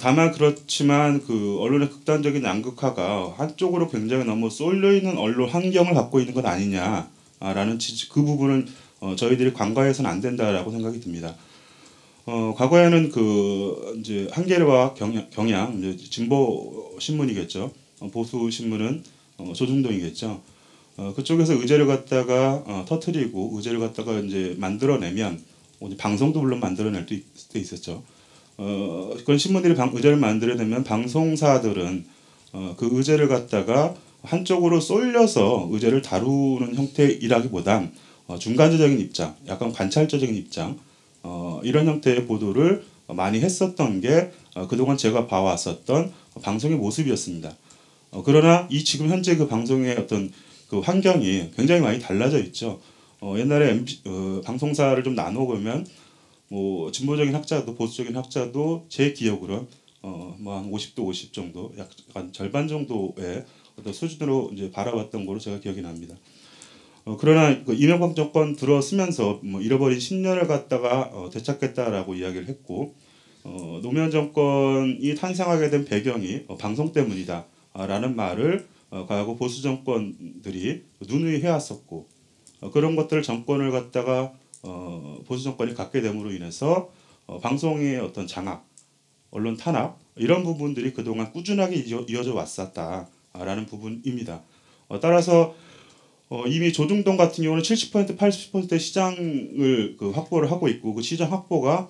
다만 그렇지만 그 언론의 극단적인 양극화가 한쪽으로 굉장히 너무 쏠려 있는 언론 환경을 갖고 있는 것 아니냐라는 그 부분은 저희들이 간과해서는 안 된다라고 생각이 듭니다. 과거에는 그 이제 한겨레와 경향 이제 진보 신문이겠죠. 보수 신문은 조중동이겠죠. 그쪽에서 의제를 갖다가 터트리고 의제를 갖다가 이제 만들어내면 방송도 물론 만들어낼 때 있었죠. 그런 신문들이 의제를 만들어내면 방송사들은 그 의제를 갖다가 한쪽으로 쏠려서 의제를 다루는 형태이라기보단 중간적인 입장, 약간 관찰적인 입장 이런 형태의 보도를 많이 했었던 게 그동안 제가 봐왔었던 방송의 모습이었습니다. 그러나 이 지금 현재 그 방송의 어떤 그 환경이 굉장히 많이 달라져 있죠. 옛날에 방송사를 좀 나눠 보면 뭐 진보적인 학자도 보수적인 학자도 제 기억으로 뭐 한 50도 50 정도 약간 절반 정도의 어떤 수준으로 이제 바라봤던 걸로 제가 기억이 납니다. 그러나 그 이명박 정권 들어서면서 뭐 잃어버린 10년을 갖다가 되찾겠다라고 이야기를 했고 노무현 정권이 탄생하게 된 배경이 방송 때문이다라는 말을 과거 보수 정권들이 누누이 해왔었고 그런 것들을 정권을 갖다가 보수 정권이 갖게 됨으로 인해서 방송의 어떤 장악, 언론 탄압 이런 부분들이 그동안 꾸준하게 이어져 왔었다라는 부분입니다. 따라서 이미 조중동 같은 경우는 70% 80%의 시장을 그 확보를 하고 있고 그 시장 확보가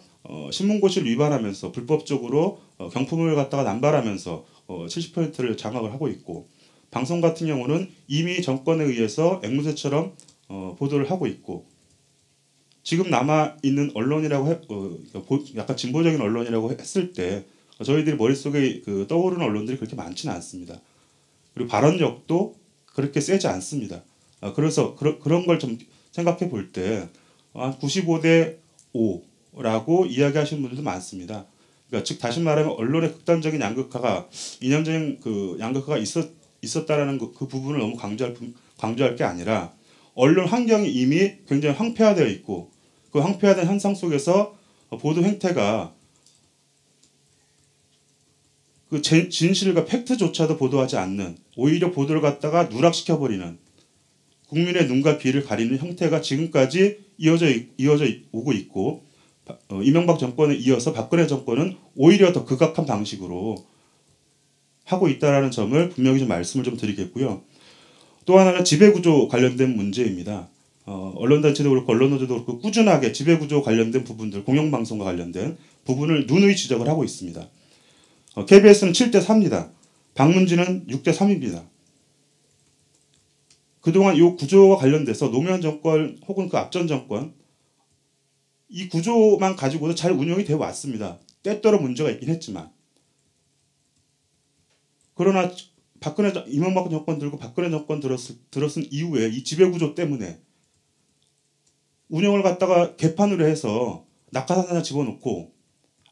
신문고시를 위반하면서 불법적으로 경품을 갖다가 남발하면서 70%를 장악을 하고 있고 방송 같은 경우는 이미 정권에 의해서 앵무새처럼 보도를 하고 있고 지금 남아 있는 언론이라고 약간 진보적인 언론이라고 했을 때 저희들이 머릿속에 그 떠오르는 언론들이 그렇게 많지는 않습니다. 그리고 발언력도 그렇게 세지 않습니다. 그래서 그런 걸 좀 생각해 볼 때 95대 5라고 이야기하시는 분들도 많습니다. 그러니까 즉 다시 말하면 언론의 극단적인 양극화가 이념적인 그 양극화가 있었다라는 그 부분을 너무 강조할 게 아니라 언론 환경이 이미 굉장히 황폐화되어 있고 그 황폐화된 현상 속에서 보도 행태가 그 진실과 팩트조차도 보도하지 않는, 오히려 보도를 갖다가 누락시켜버리는, 국민의 눈과 귀를 가리는 형태가 지금까지 이어져 오고 있고, 이명박 정권에 이어서 박근혜 정권은 오히려 더 극악한 방식으로 하고 있다라는 점을 분명히 좀 말씀을 좀 드리겠고요. 또 하나는 지배구조 관련된 문제입니다. 언론단체도 그렇고 언론노조도 그렇고 꾸준하게 지배구조 관련된 부분들, 공영방송과 관련된 부분을 누누이 지적을 하고 있습니다. KBS는 7대4입니다. 방문진은 6대3입니다. 그동안 이 구조와 관련돼서 노무현 정권 혹은 그 앞전 정권 이 구조만 가지고도 잘 운영이 되어 왔습니다. 때때로 문제가 있긴 했지만. 그러나 이명박 정권 들고 박근혜 정권 들었은 이후에 이 지배구조 때문에 운영을 갖다가 개판으로 해서 낙하산 사장 집어넣고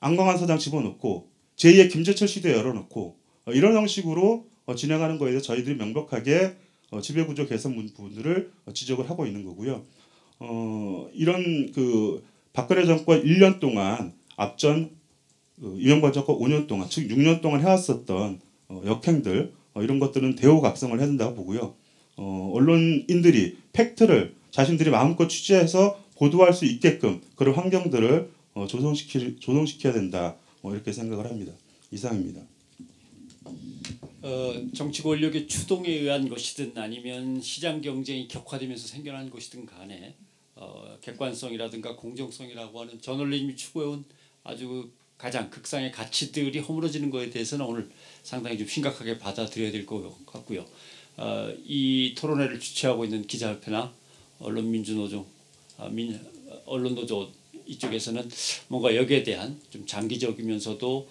안광한 사장 집어넣고 제2의 김재철 시대 열어놓고 이런 형식으로 진행하는 거에 대해서 저희들이 명백하게 지배구조 개선 부분들을 지적을 하고 있는 거고요. 이런 그 박근혜 정권 1년 동안 앞전 이명박 정권 5년 동안 즉 6년 동안 해왔었던 역행들 이런 것들은 대우각성을 해야 된다고 보고요. 언론인들이 팩트를 자신들이 마음껏 취재해서 보도할 수 있게끔 그런 환경들을 조성시켜야 된다. 이렇게 생각을 합니다. 이상입니다. 정치 권력의 추동에 의한 것이든 아니면 시장 경쟁이 격화되면서 생겨난 것이든 간에 객관성이라든가 공정성이라고 하는 저널리즘이 추구해온 아주 가장 극상의 가치들이 허물어지는 것에 대해서는 오늘 상당히 좀 심각하게 받아들여야 될 것 같고요. 이 토론회를 주최하고 있는 기자협회나 언론민주노조, 언론노조 이쪽에서는 뭔가 여기에 대한 좀 장기적이면서도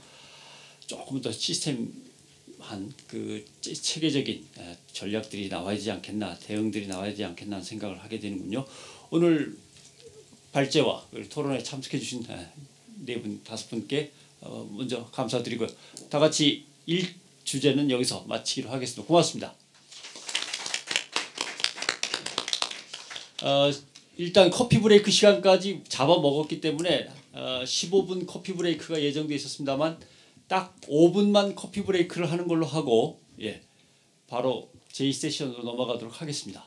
조금 더 시스템한 그 체계적인 전략들이 나와야 되지 않겠나, 대응들이 나와야 되지 않겠나 하는 생각을 하게 되는군요. 오늘 발제와 토론에 참석해 주신 네 분, 다섯 분께 먼저 감사드리고요. 다 같이 1주제는 여기서 마치기로 하겠습니다. 고맙습니다. 일단 커피 브레이크 시간까지 잡아먹었기 때문에 15분 커피 브레이크가 예정되어 있었습니다만 딱 5분만 커피 브레이크를 하는 걸로 하고 바로 제2세션으로 넘어가도록 하겠습니다.